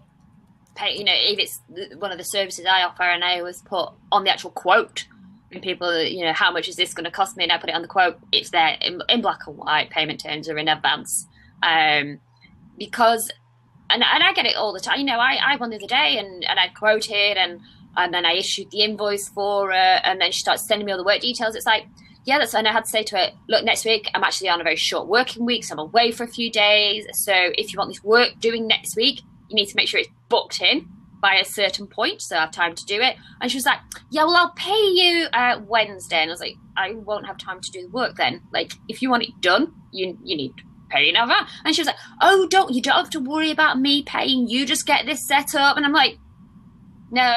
if it's one of the services I offer, and I always put on the actual quote, when people, how much is this going to cost me? And I put it on the quote. It's there in black and white. Payment terms are in advance. Because, and I get it all the time. I won the other day, and I quoted, and then I issued the invoice for her, and then she starts sending me all the work details. It's like, and I had to say to her, look, next week I'm actually on a very short working week, so I'm away for a few days. So if you want this work doing next week, you need to make sure it's booked in by a certain point, so I have time to do it. And she was like, yeah, well, I'll pay you Wednesday. And I was like, I won't have time to do the work then. Like, if you want it done, you need to pay in advance. And she was like, oh, you don't have to worry about me paying. You just get this set up. And I'm like, no.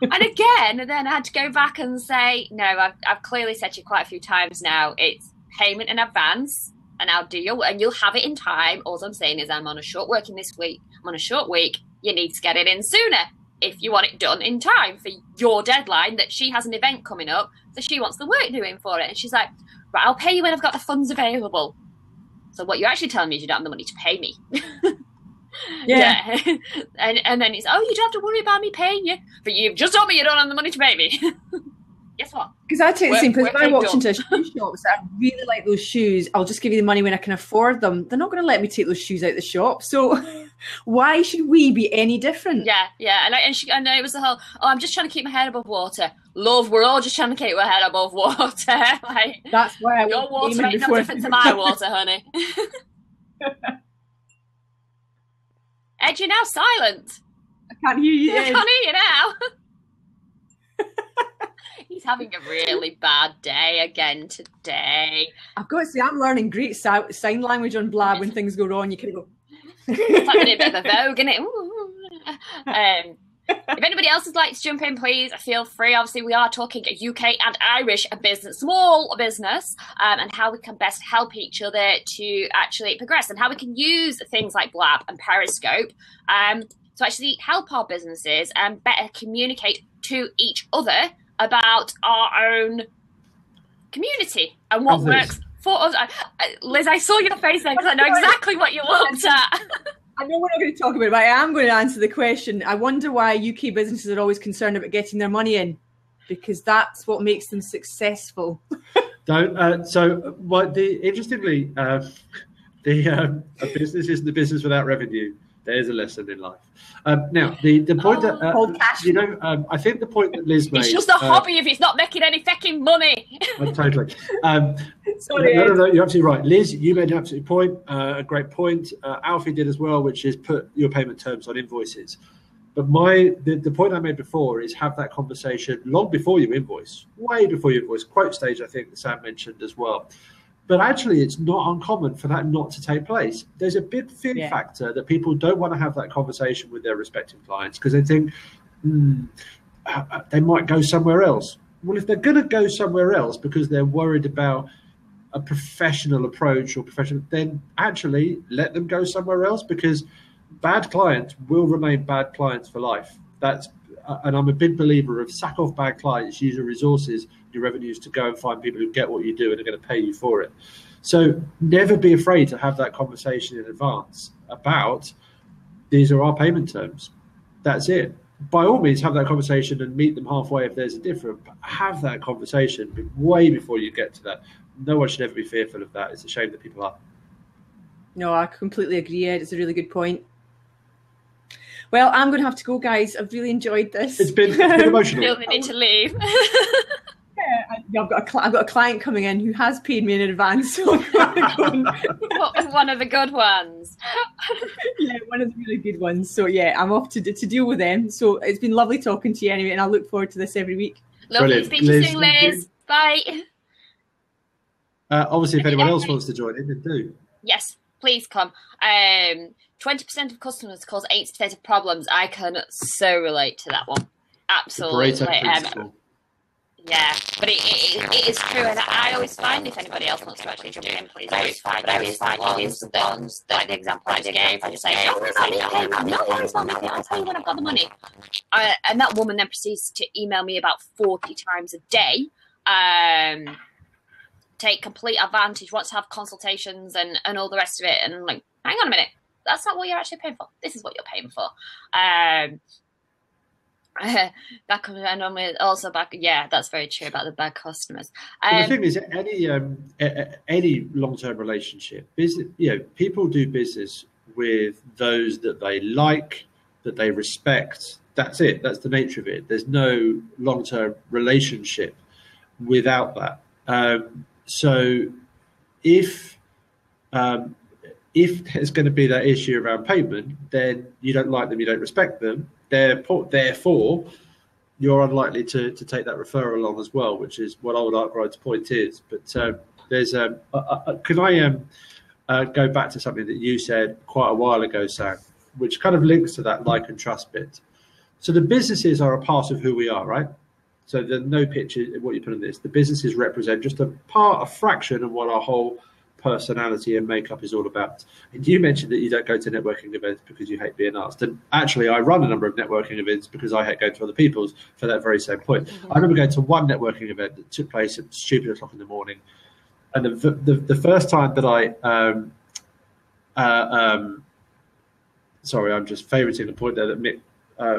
And again, and then I had to go back and say, no, I've clearly said to you quite a few times now, it's payment in advance, and I'll do your work, and you'll have it in time. All I'm saying is I'm on a short working this week. I'm on a short week. You need to get it in sooner if you want it done in time for your deadline, that she has an event coming up, so she wants the work doing for it. And she's like, right, I'll pay you when I've got the funds available. So what you're actually telling me is you don't have the money to pay me. Yeah. And then it's, you don't have to worry about me paying you, but you've just told me you don't have the money to pay me. Guess what? Because I take the same, because if I walked into a shoe shop and said, I really like those shoes, I'll just give you the money when I can afford them. They're not going to let me take those shoes out of the shop. So why should we be any different? Yeah. And it was the whole, I'm just trying to keep my head above water. Love, we're all just trying to keep our head above water. Like, that's why your water ain't no different to my water, honey. Ed, you're now silent. I can't hear you. I can't hear you now. He's having a really bad day again today. I've got to say, I'm learning great sign language on Blab when things go wrong. You can go. It's having a bit of a vogue, isn't it? If anybody else would like to jump in, please feel free. Obviously, we are talking UK and Irish business, small business, and how we can best help each other to actually progress, and how we can use things like Blab and Periscope to actually help our businesses and better communicate to each other about our own community and what works for us. Liz, I saw your face there because I know exactly what you looked at. I know we're not going to talk about it, but I am going to answer the question. I wonder why UK businesses are always concerned about getting their money in, because that's what makes them successful. Interestingly, a business isn't a business without revenue. There's a lesson in life. Now, the point that, I think the point that Liz made... It's just a hobby if it's not making any fucking money. Totally. Sorry, no, you're absolutely right. Liz, you made an absolute point, a great point. Alfie did as well, which is put your payment terms on invoices. But the point I made before is have that conversation long before you invoice, way before you invoice. Quote stage, I think, that Sam mentioned as well. But actually, it's not uncommon for that not to take place. There's a big fear factor that people don't want to have that conversation with their respective clients because they think they might go somewhere else. Well, if they're going to go somewhere else because they're worried about a professional approach then actually let them go somewhere else, because bad clients will remain bad clients for life. and I'm a big believer of sack off bad clients, use your resources, your revenues to go and find people who get what you do and are going to pay you for it. So never be afraid to have that conversation in advance about these are our payment terms. That's it. By all means, have that conversation and meet them halfway if there's a difference. But have that conversation way before you get to that. No one should ever be fearful of that. It's a shame that people are. No, I completely agree, Ed. It's a really good point. Well, I'm going to have to go, guys. I've really enjoyed this. It's been emotional. Feel the need to leave. Yeah, I've got a client coming in who has paid me in advance. So What was one of the good ones? Yeah, one of the really good ones. So yeah, I'm off to deal with them. So it's been lovely talking to you anyway, and I look forward to this every week. Lovely to speak to you soon, Liz. Bye. Obviously, if anyone else wants to join in, then do. Yes, please come. 20% of customers cause 80% of problems. I can so relate to that one. Absolutely. Yeah, but it is true, and I always find if anybody else wants to actually jump in, please. I always find is the ones like the example I just gave. I just say, I'll tell you when I've got the money. And that woman then proceeds to email me about 40 times a day. Take complete advantage, wants to have consultations and all the rest of it. And I'm like, hang on a minute, that's not what you're actually paying for. This is what you're paying for. That comes and also back. Yeah, that's very true about the bad customers. The thing is, any long-term relationship, business, people do business with those that they like, that they respect. That's it. That's the nature of it. There's no long-term relationship without that. So, if there's going to be that issue around payment, then you don't like them, you don't respect them. Therefore, you're unlikely to take that referral along as well, which is what Old Arkwright's point is. But there's can I go back to something that you said quite a while ago, Sam, which kind of links to that like and trust bit. So the businesses are a part of who we are, right? So the no picture, what you put in this, the businesses represent just a fraction of what our whole personality and makeup is all about. And you mentioned that you don't go to networking events because you hate being asked. And actually, I run a number of networking events because I hate going to other people's for that very same point. Mm-hmm. I remember going to one networking event that took place at stupid o'clock in the morning. And the first time that sorry, I'm just favoriting the point there that Mick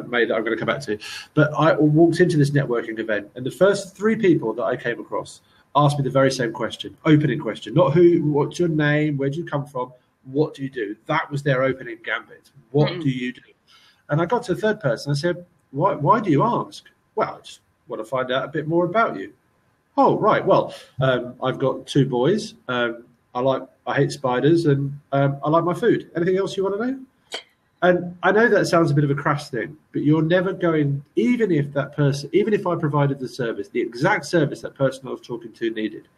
made that I'm going to come back to. But I walked into this networking event, and the first 3 people that I came across asked me the very same question, opening question, not what's your name, where do you come from, what do you do? That was their opening gambit. What do you do? And I got to the third person. I said, why do you ask? Well, I just want to find out a bit more about you. Oh, right. Well, I've got 2 boys. I hate spiders, and I like my food. Anything else you want to know? And I know that sounds a bit of a crass thing, but you're never going, even if I provided the service, the exact service that person I was talking to needed,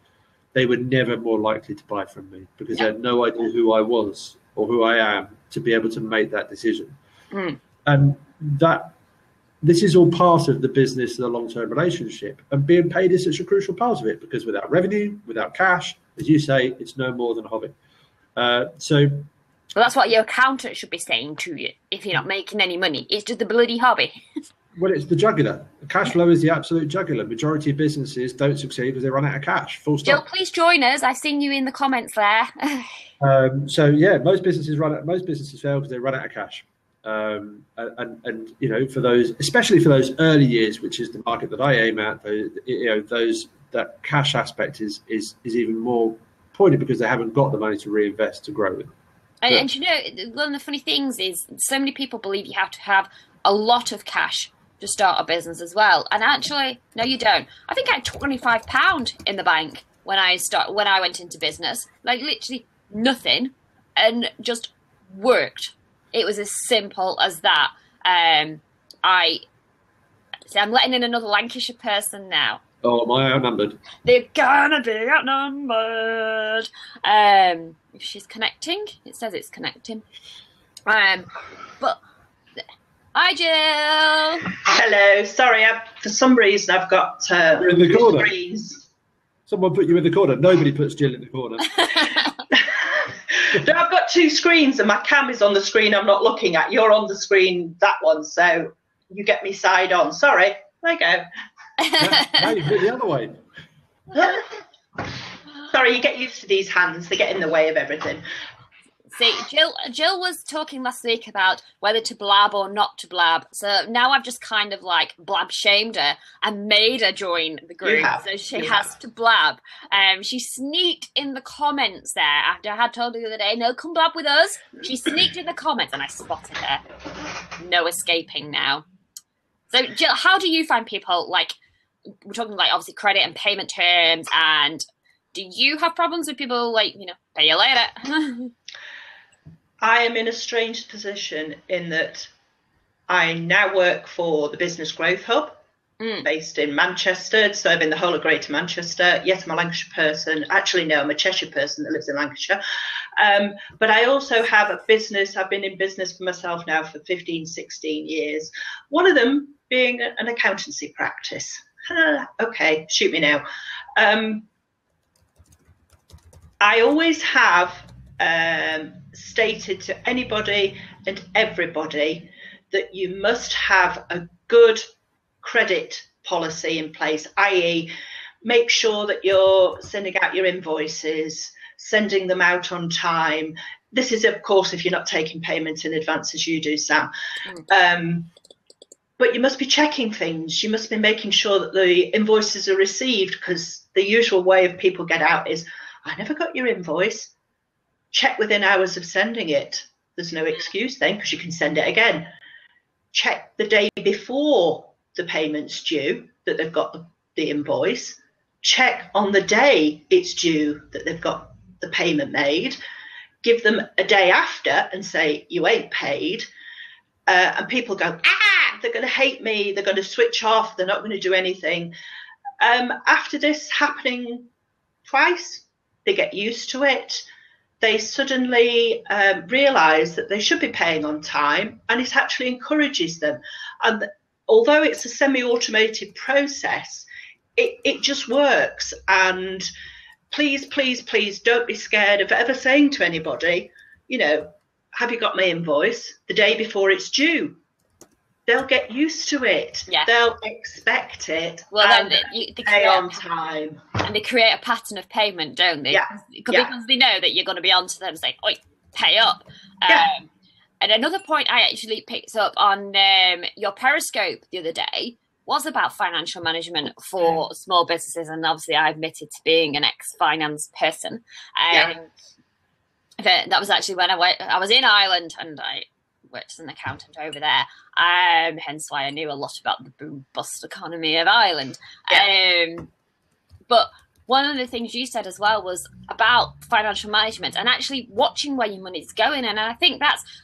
they were never more likely to buy from me because they had no idea who I was or who I am to be able to make that decision. And this is all part of the business and the long-term relationship, and being paid is such a crucial part of it because without revenue, without cash, as you say, it's no more than a hobby. Well, that's what your accountant should be saying to you if you're not making any money. It's just a bloody hobby. Well, it's the jugular. The cash flow is the absolute jugular. Majority of businesses don't succeed because they run out of cash. Full stop. Jill, please join us. I've seen you in the comments there. Most businesses fail because they run out of cash. And for those, especially for those early years, which is the market that I aim at, that cash aspect is even more pointed because they haven't got the money to reinvest to grow with. And one of the funny things is so many people believe you have to have a lot of cash to start a business as well. And actually, no, you don't. I think I had £25 in the bank when I went into business, like literally nothing, and just worked. It was as simple as that. I'm letting in another Lancashire person now. Oh, am I outnumbered? They're gonna be outnumbered. If she's connecting, it says it's connecting. But hi, Jill. Hello. Sorry, for some reason I've got you're in the corner. Screens. Someone put you in the corner. Nobody puts Jill in the corner. No, I've got 2 screens, and my cam is on the screen I'm not looking at. You're on the screen, that one. So you get me side on. Sorry, there you go. Now you've been the other way. Sorry, you get used to these hands. They get in the way of everything. See, Jill was talking last week about whether to blab or not to blab. So now I've just kind of like blab shamed her and made her join the group. So she has to blab. She sneaked in the comments there after I had told her the other day, no, come blab with us. She sneaked in the comments and I spotted her. No escaping now. So Jill, how do you find people, like, we're talking like obviously credit and payment terms, and do you have problems with people like, you know, pay you later? I am in a strange position in that I now work for the Business Growth Hub, based in Manchester, serving the whole of Greater Manchester. Yes, I'm a Lancashire person. Actually, no, I'm a Cheshire person that lives in Lancashire. But I also have a business. I've been in business for myself now for 15, 16 years. One of them being an accountancy practice. Okay, shoot me now. I always have stated to anybody and everybody that you must have a good credit policy in place, i.e. make sure that you're sending out your invoices, sending them out on time. This is, of course, if you're not taking payments in advance as you do, Sam. But you must be checking things. You must be making sure that the invoices are received, because the usual way of people get out is, I never got your invoice. Check within hours of sending it. There's no excuse then, because you can send it again. Check the day before the payment's due that they've got the invoice. Check on the day it's due that they've got the payment made. Give them a day after and say, you ain't paid. And people go, they're going to hate me. They're going to switch off. They're not going to do anything. After this happening twice, they get used to it. They suddenly realise that they should be paying on time, and it actually encourages them. And although it's a semi-automated process, it just works. And please, please, please don't be scared of ever saying to anybody, you know, have you got my invoice the day before it's due? They'll get used to it. Yeah. They'll expect it. Well, and then they pay on time. And they create a pattern of payment, don't they? Yeah. Because they know that you're going to be on to them saying, oi, pay up. And another point I actually picked up on your Periscope the other day was about financial management for small businesses. And obviously I admitted to being an ex-finance person. That was actually when I was in Ireland, and I worked as an accountant over there. Hence why I knew a lot about the boom bust economy of Ireland. But one of the things you said as well was about financial management and actually watching where your money's going. And I think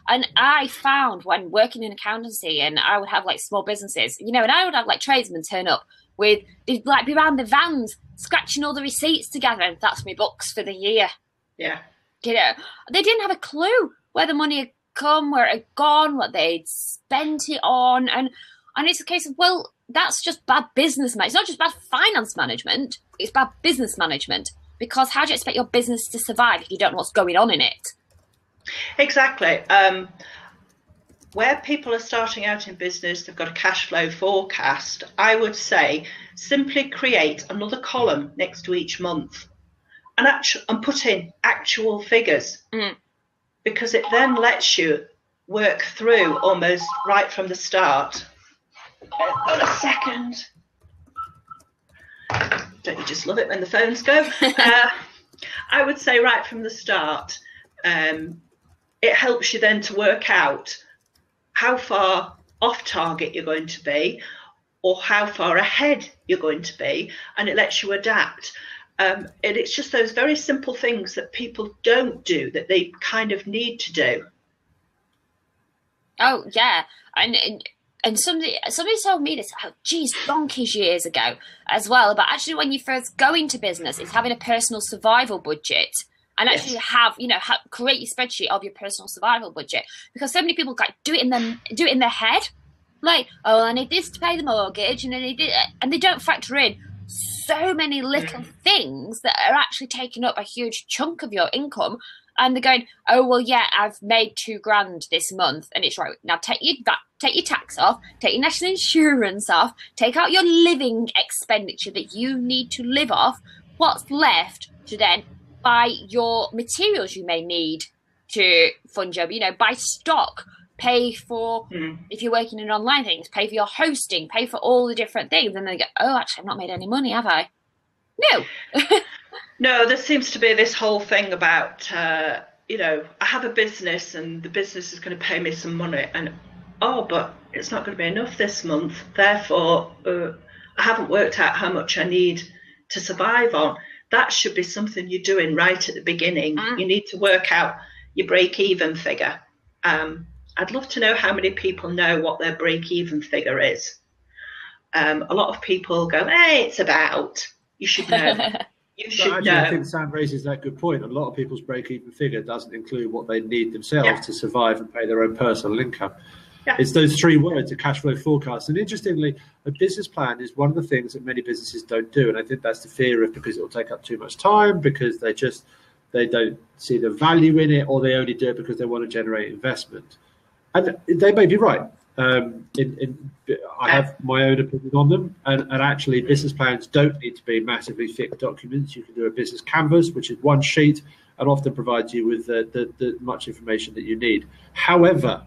and I found when working in accountancy, and I would have like small businesses, you know, and I would have like tradesmen turn up they'd like be around the vans, scratching all the receipts together, and that's my books for the year. Yeah. You know, they didn't have a clue where the money had come, where it had gone, what they'd spent it on. And it's a case of, well, that's just bad business management. It's not just bad finance management, it's bad business management. Because how do you expect your business to survive if you don't know what's going on in it? Exactly. Where people are starting out in business, they've got a cash flow forecast. I would say simply create another column next to each month and put in actual figures, because it then lets you work through almost right from the start. Hold on a second. Don't you just love it when the phones go? I would say right from the start, it helps you then to work out how far off target you're going to be, or how far ahead you're going to be, and it lets you adapt. And it's just those very simple things that people don't do that they kind of need to do. Oh yeah, and somebody told me this, donkeys years ago as well, about actually when you first go into business, it's having a personal survival budget, and actually create your spreadsheet of your personal survival budget, because so many people do it in their head, like, oh, I need this to pay the mortgage, and they don't factor in so many little things that are actually taking up a huge chunk of your income. and they're going, oh, well, yeah, I've made $2,000 this month. And it's right. Now take your tax off, take your national insurance off, take out your living expenditure that you need to live off. What's left to then buy your materials you may need to fund your, buy stock, pay for, if you're working in online things, pay for your hosting, pay for all the different things. And then they go, oh, actually, I've not made any money, have I? No. No, there seems to be this whole thing about, I have a business and the business is going to pay me some money. And, but it's not going to be enough this month. Therefore, I haven't worked out how much I need to survive on. That should be something you're doing right at the beginning. You need to work out your break-even figure. I'd love to know how many people know what their break-even figure is. A lot of people go, hey, it's about. You should know. You should know. I think Sam raises that good point. A lot of people's break-even figure doesn't include what they need themselves to survive and pay their own personal income. Yeah. It's those three words, a cash flow forecast. And interestingly, a business plan is one of the things that many businesses don't do. And I think that's the fear of, because it will take up too much time, because they don't see the value in it, or they only do it because they want to generate investment. And they may be right. I have my own opinion on them, and actually business plans don't need to be massively thick documents. You can do a business canvas, which is one sheet, and often provides you with the much information that you need. However,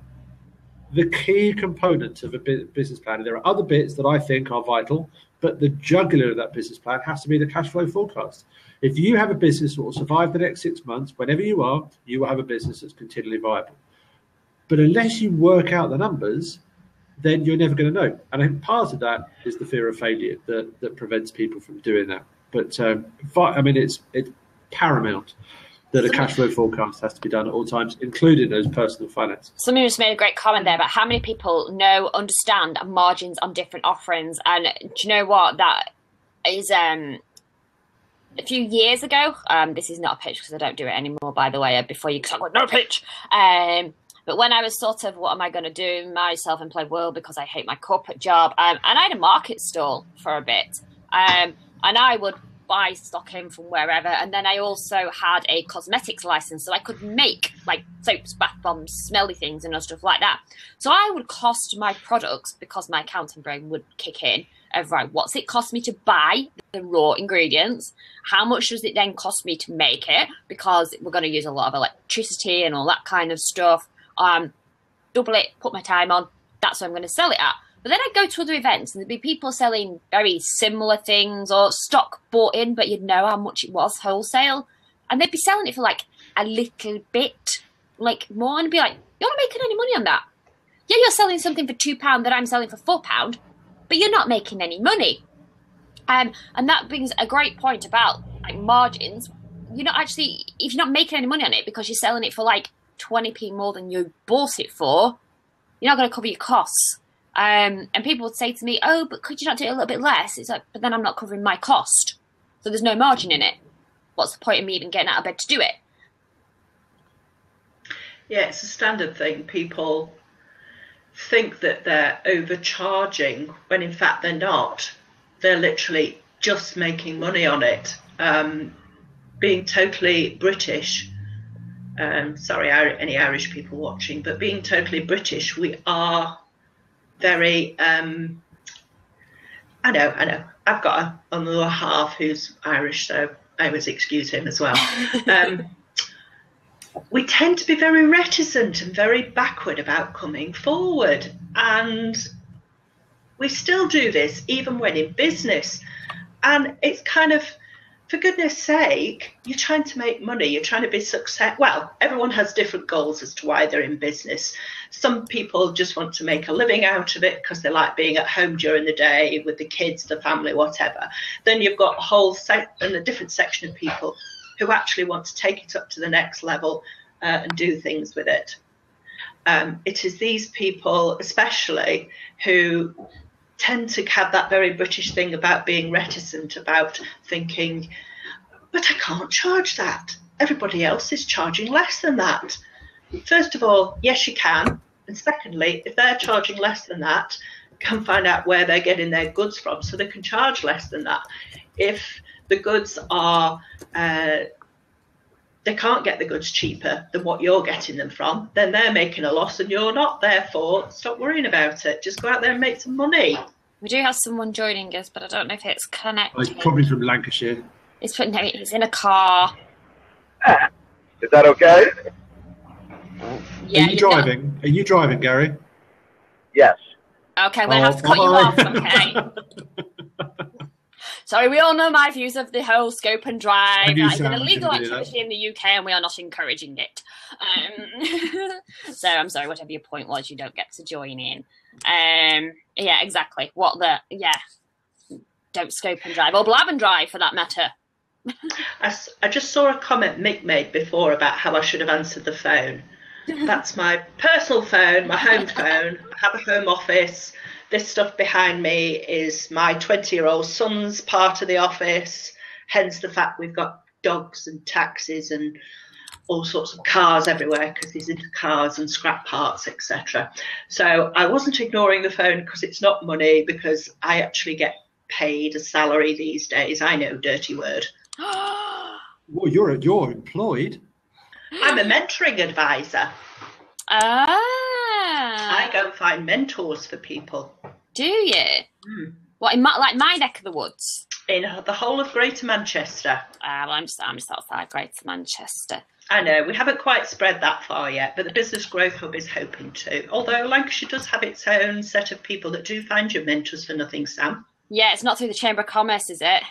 the key component of a business plan, and there are other bits that I think are vital, but the jugular of that business plan has to be the cash flow forecast. If you have a business that will survive the next 6 months, whenever you are, you will have a business that's continually viable. But unless you work out the numbers, then you're never going to know. And I think part of that is the fear of failure that prevents people from doing that. But it's paramount that a cash flow forecast has to be done at all times, including those personal finances. Somebody just made a great comment there about how many people understand margins on different offerings. And do you know what? That is a few years ago. This is not a pitch because I don't do it anymore, by the way, before you talk about no pitch. But when I was sort of, what am I going to do in my self-employed world because I hate my corporate job, and I had a market stall for a bit, and I would buy stock in from wherever, and then I also had a cosmetics license, so I could make like soaps, bath bombs, smelly things, and stuff like that. So I would cost my products, because my accounting brain would kick in, of right, what's it cost me to buy the raw ingredients? How much does it then cost me to make it? Because we're going to use a lot of electricity and all that kind of stuff. Double it, put my time on, that's what I'm going to sell it at. But then I'd go to other events and there'd be people selling very similar things, or stock bought in, but you'd know how much it was wholesale. And they'd be selling it for like a little bit, like more, and be like, you're not making any money on that. Yeah, you're selling something for £2 that I'm selling for £4, but you're not making any money. And that brings a great point about like margins. You're not actually, if you're not making any money on it because you're selling it for like 20p more than you bought it for, you're not going to cover your costs. And people would say to me, oh, but could you not do it a little bit less? It's like, but then I'm not covering my cost. So there's no margin in it. What's the point of me even getting out of bed to do it? Yeah, it's a standard thing. People think that they're overcharging when in fact they're not. They're literally just making money on it. Being totally British, sorry, any Irish people watching, but being totally British, we are very, I know. I've got another half who's Irish, so I always excuse him as well. We tend to be very reticent and very backward about coming forward. And we still do this even when in business. And it's kind of, for goodness sake, you're trying to make money, you're trying to be successful. Well, everyone has different goals as to why they're in business. Some people just want to make a living out of it because they like being at home during the day with the kids, the family, whatever. Then you've got a different section of people who actually want to take it up to the next level and do things with it. It is these people especially who tend to have that very British thing about being reticent, about thinking, but I can't charge that. Everybody else is charging less than that. First of all, yes, you can. And secondly, if they're charging less than that, can find out where they're getting their goods from so they can charge less than that. If the goods are, they they can't get the goods cheaper than what you're getting them from, then they're making a loss and you're not. Therefore, stop worrying about it. Just go out there and make some money. We do have someone joining us, but I don't know if it's connected. He's probably from Lancashire. He's in a car. Is that okay? Yeah, Are you driving? Are you driving, Gary? Yes. Okay, we're going to have to cut you off, okay? Sorry, we all know my views of the whole scope and drive. That is an illegal activity in the UK and we are not encouraging it. So I'm sorry, whatever your point was, you don't get to join in. Yeah, exactly. Don't scope and drive, or blab and drive for that matter. I just saw a comment Mick made before about how I should have answered the phone. That's my personal phone, my home phone. I have a home office. This stuff behind me is my 20-year-old son's part of the office, hence the fact we've got dogs and taxis and all sorts of cars everywhere because he's into cars and scrap parts, etc. So I wasn't ignoring the phone because it's not money, because I actually get paid a salary these days. I know, dirty word. Well, you're employed. I'm a mentoring advisor. I go and find mentors for people. Do you? Mm. What, in my neck of the woods? In the whole of Greater Manchester. Well, I'm just outside Greater Manchester. I know, we haven't quite spread that far yet, but the Business Growth Hub is hoping to. Although Lancashire does have its own set of people that do find you mentors for nothing, Sam. Yeah, it's not through the Chamber of Commerce, is it?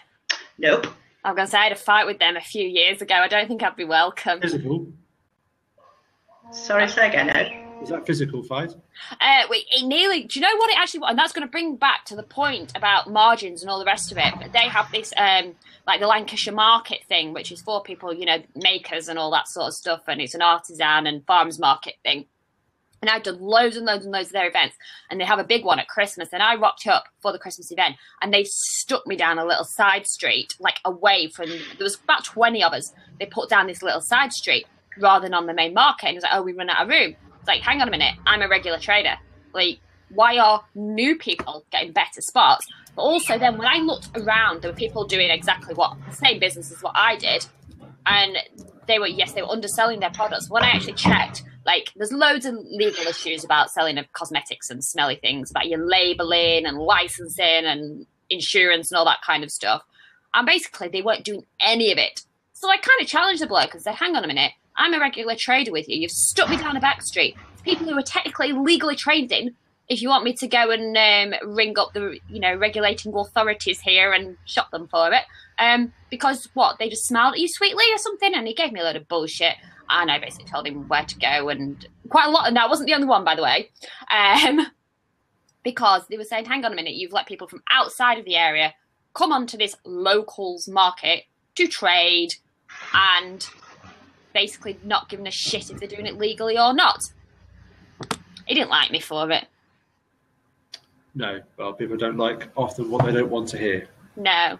Nope. I'm going to say I had a fight with them a few years ago. I don't think I'd be welcome. Physical? Sorry, say again, Ed. Is that physical fight? It nearly. Do you know what it actually was? And that's going to bring back to the point about margins and all the rest of it. They have this, like the Lancashire market thing, which is for people, makers and all that sort of stuff. And it's an artisan and farmers market thing. And I've done loads and loads and loads of their events. And they have a big one at Christmas. And I rocked up for the Christmas event. And they stuck me down a little side street, like away from, there was about 20 of us. They put down this little side street rather than on the main market. And it was like, oh, we run out of room. It's like, hang on a minute, I'm a regular trader. Like, why are new people getting better spots? But also then when I looked around, there were people doing exactly the same business as what I did. And they were underselling their products. When I actually checked, like, there's loads of legal issues about selling of cosmetics and smelly things, about your labelling and licensing and insurance and all that kind of stuff. And basically, they weren't doing any of it. So I kind of challenged the bloke and said, hang on a minute, I'm a regular trader with you. You've stuck me down a back street. People who are technically legally trading, if you want me to go and ring up the, regulating authorities here and shop them for it. Because they just smiled at you sweetly or something? And he gave me a load of bullshit. And I basically told him where to go, and quite a lot. And I wasn't the only one, by the way. Because they were saying, hang on a minute, you've let people from outside of the area come onto this locals market to trade and basically not giving a shit if they're doing it legally or not. He didn't like me for it. No, well, people don't like often what they don't want to hear. No.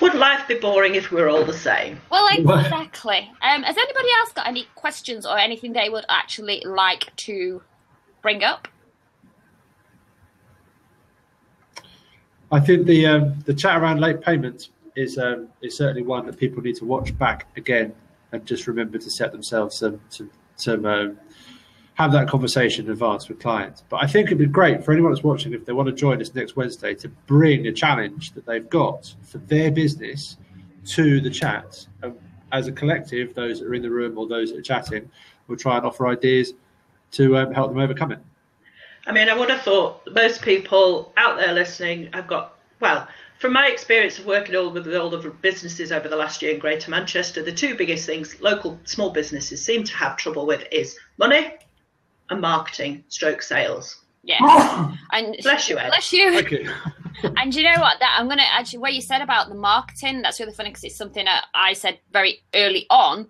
Would life be boring if we were all the same? Well, exactly. Has anybody else got any questions or anything they would actually like to bring up? I think the chat around late payments is certainly one that people need to watch back again and just remember to set themselves some have that conversation in advance with clients. But I think it'd be great for anyone that's watching, if they want to join us next Wednesday, to bring a challenge that they've got for their business to the chat. As a collective, those that are in the room or those that are chatting will try and offer ideas to help them overcome it. I mean, I would have thought most people out there listening have got, from my experience of working with all the businesses over the last year in Greater Manchester, the two biggest things local small businesses seem to have trouble with is money and marketing / sales. Yeah. And bless you, Ed. Bless you. Okay. And you know what? I'm going to actually, what you said about the marketing, that's really funny because it's something that I said very early on,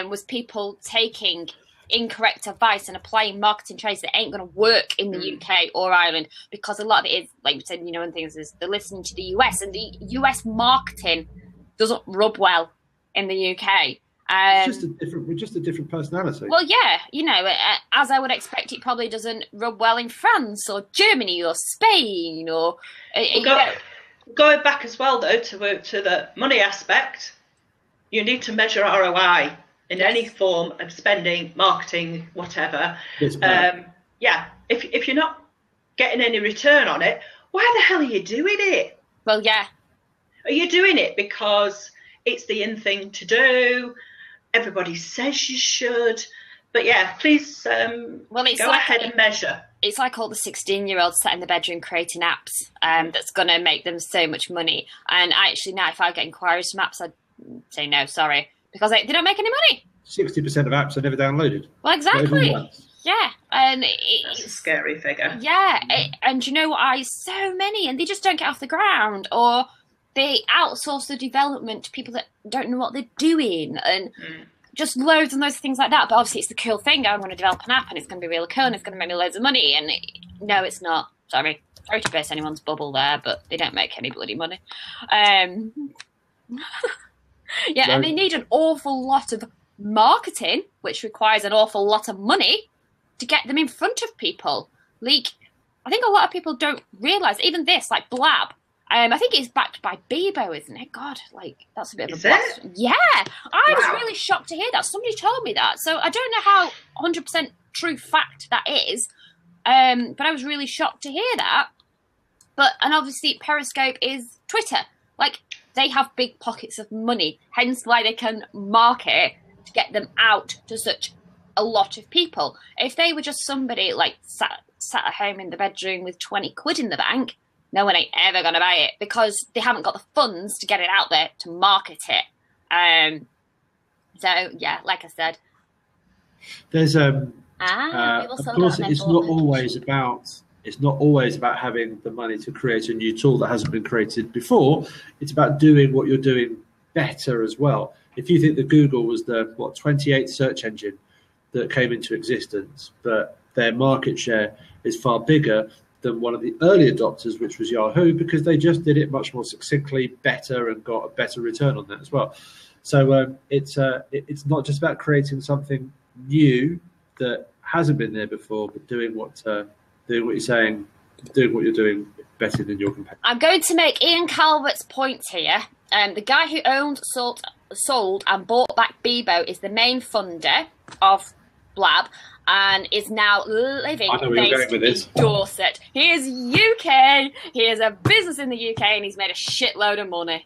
was people taking incorrect advice and applying marketing trades that ain't going to work in the UK or Ireland, because a lot of it is, like you said, one things is they're listening to the US, and the US marketing doesn't rub well in the UK. We're just a different personality. Well, yeah, as I would expect, it probably doesn't rub well in France or Germany or Spain or. Going back as well, though, to the money aspect, You need to measure ROI in any form of spending, marketing, whatever. Yeah, if you're not getting any return on it, why the hell are you doing it? Well, yeah. Are you doing it because it's the in thing to do? Everybody says you should. But yeah, please go ahead and measure. It's like all the 16-year-olds sat in the bedroom creating apps that's going to make them so much money. And actually now, if I get inquiries from apps, I'd say no, sorry, because they don't make any money. 60% of apps are never downloaded. Well, exactly. Yeah, and it's a scary figure. Yeah, and you know what? So many, and they just don't get off the ground, or they outsource the development to people that don't know what they're doing, and just loads and loads of things like that. But obviously, it's the cool thing. I'm going to develop an app, and it's going to be really cool, and it's going to make me loads of money. And no, it's not. Sorry to burst anyone's bubble there, but they don't make any bloody money. And they need an awful lot of marketing, which requires an awful lot of money to get them in front of people. Like, I think a lot of people don't realise, even this, like Blab, I think it's backed by Bebo, isn't it? God, like, that's a bit of a blast. Yeah, I was really shocked to hear that. Somebody told me that. So I don't know how 100% true fact that is, but I was really shocked to hear that. And obviously Periscope is Twitter. Like, they have big pockets of money, hence why they can market to get them out to such a lot of people. If they were just somebody like sat at home in the bedroom with 20 quid in the bank, no one ain't ever going to buy it because they haven't got the funds to get it out there to market it. So yeah, like I said, there's of course it's not always about having the money to create a new tool that hasn't been created before. It's about doing what you're doing better as well. If you think that Google was the 28th search engine that came into existence, but their market share is far bigger than one of the early adopters, which was Yahoo, because they just did it much more succinctly, better, and got a better return on that as well. So it's not just about creating something new that hasn't been there before, but doing what you're saying, doing what you're doing better than your competitor. I'm going to make Ian Calvert's point here. The guy who owned, sold and bought back Bebo is the main funder of Blab and is now living based in Dorset. He is UK. He has a business in the UK and he's made a shitload of money.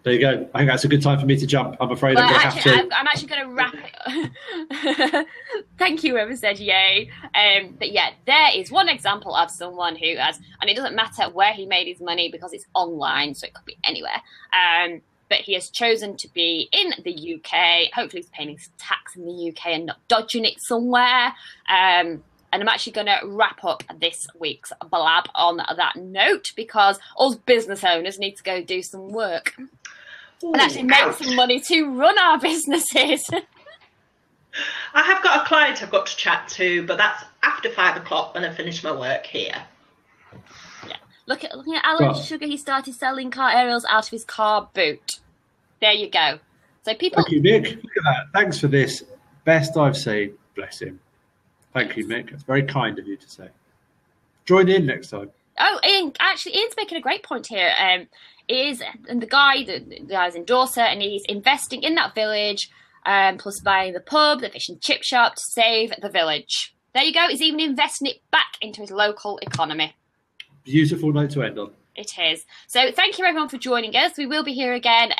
There you go. I think that's a good time for me to jump. I'm afraid I'm going to have to. I'm actually going to wrap it. Thank you, whoever said yay. But yeah, there is one example of someone who has, and it doesn't matter where he made his money because it's online, so it could be anywhere. But he has chosen to be in the UK. Hopefully he's paying his tax in the UK and not dodging it somewhere. And I'm actually going to wrap up this week's Blab on that note because us business owners need to go do some work. And actually make some money to run our businesses. I have got a client I've got to chat to, but that's after 5 o'clock when I finish my work here. Yeah. Looking at Alan Sugar, he started selling car aerials out of his car boot. There you go. So people. Thank you, Mick. Look at that. Thanks for this. Best I've seen. Bless him. Thank you, Mick. That's very kind of you to say. Join in next time. Oh, Ian's making a great point here. The guy's in Dorset and he's investing in that village, plus buying the pub, the fish and chip shop to save the village. There you go. He's even investing it back into his local economy. Beautiful note to end on. It is. So thank you everyone for joining us. We will be here again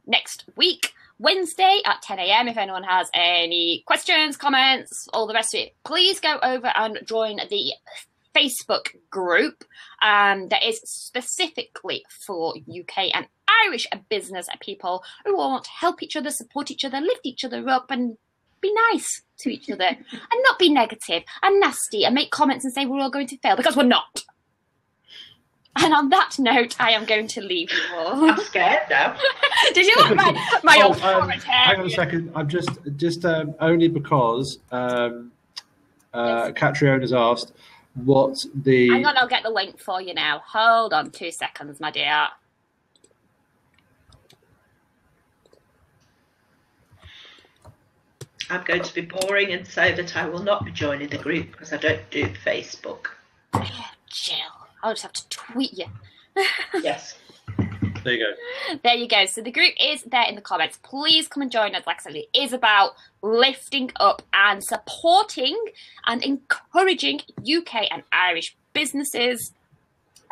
next week, Wednesday at 10 a.m. If anyone has any questions, comments, all the rest of it, please go over and join the Facebook group that is specifically for UK and Irish business people who want to help each other, support each other, lift each other up and be nice to each other and not be negative and nasty and make comments and say we're all going to fail because we're not. And on that note, I am going to leave you all. I'm scared now. Did you like my authoritarian? Hang on a second. I'm just only because Catriona's asked what the... Hang on, I'll get the link for you now. Hold on 2 seconds, my dear. I'm going to be boring and say that I will not be joining the group because I don't do Facebook. Jill, I'll just have to tweet you. Yes. There you go. There you go. So the group is there in the comments. Please come and join us. Like I said, it is about lifting up and supporting and encouraging UK and Irish businesses.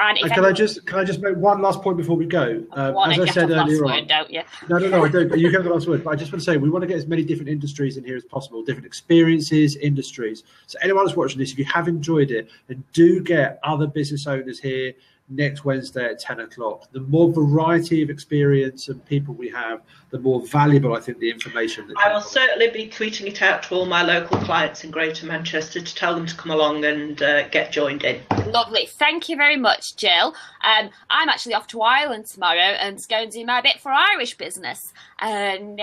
And can I just make one last point before we go? As I said earlier on, don't you? No, I don't. You can have the last word. But I just want to say we want to get as many different industries in here as possible, different experiences, industries. So anyone who's watching this, if you have enjoyed it, then do get other business owners here next Wednesday at 10 o'clock. The more variety of experience and people we have, the more valuable I think the information. I will certainly be tweeting it out to all my local clients in Greater Manchester to tell them to come along and get joined in. Lovely. Thank you very much, Jill. I'm actually off to Ireland tomorrow and go and do my bit for Irish business. And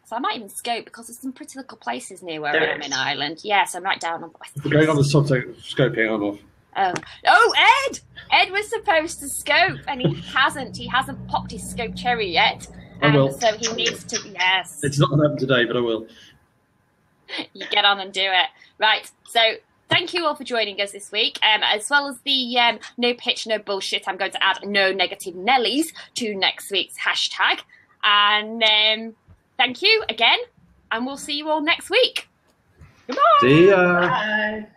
so I might even scope because there's some pretty little places near where I am in Ireland. Yes, I'm right down on the west. We're going on the subject of scoping. I'm off. Ed! Ed was supposed to scope and he hasn't. He hasn't popped his scope cherry yet. I will. So he needs to, yes. It's not happened today, but I will. You get on and do it. Right, so thank you all for joining us this week. As well as the no pitch, no bullshit, I'm going to add no negative Nellies to next week's hashtag. And thank you again, and we'll see you all next week. Goodbye. See ya. Bye.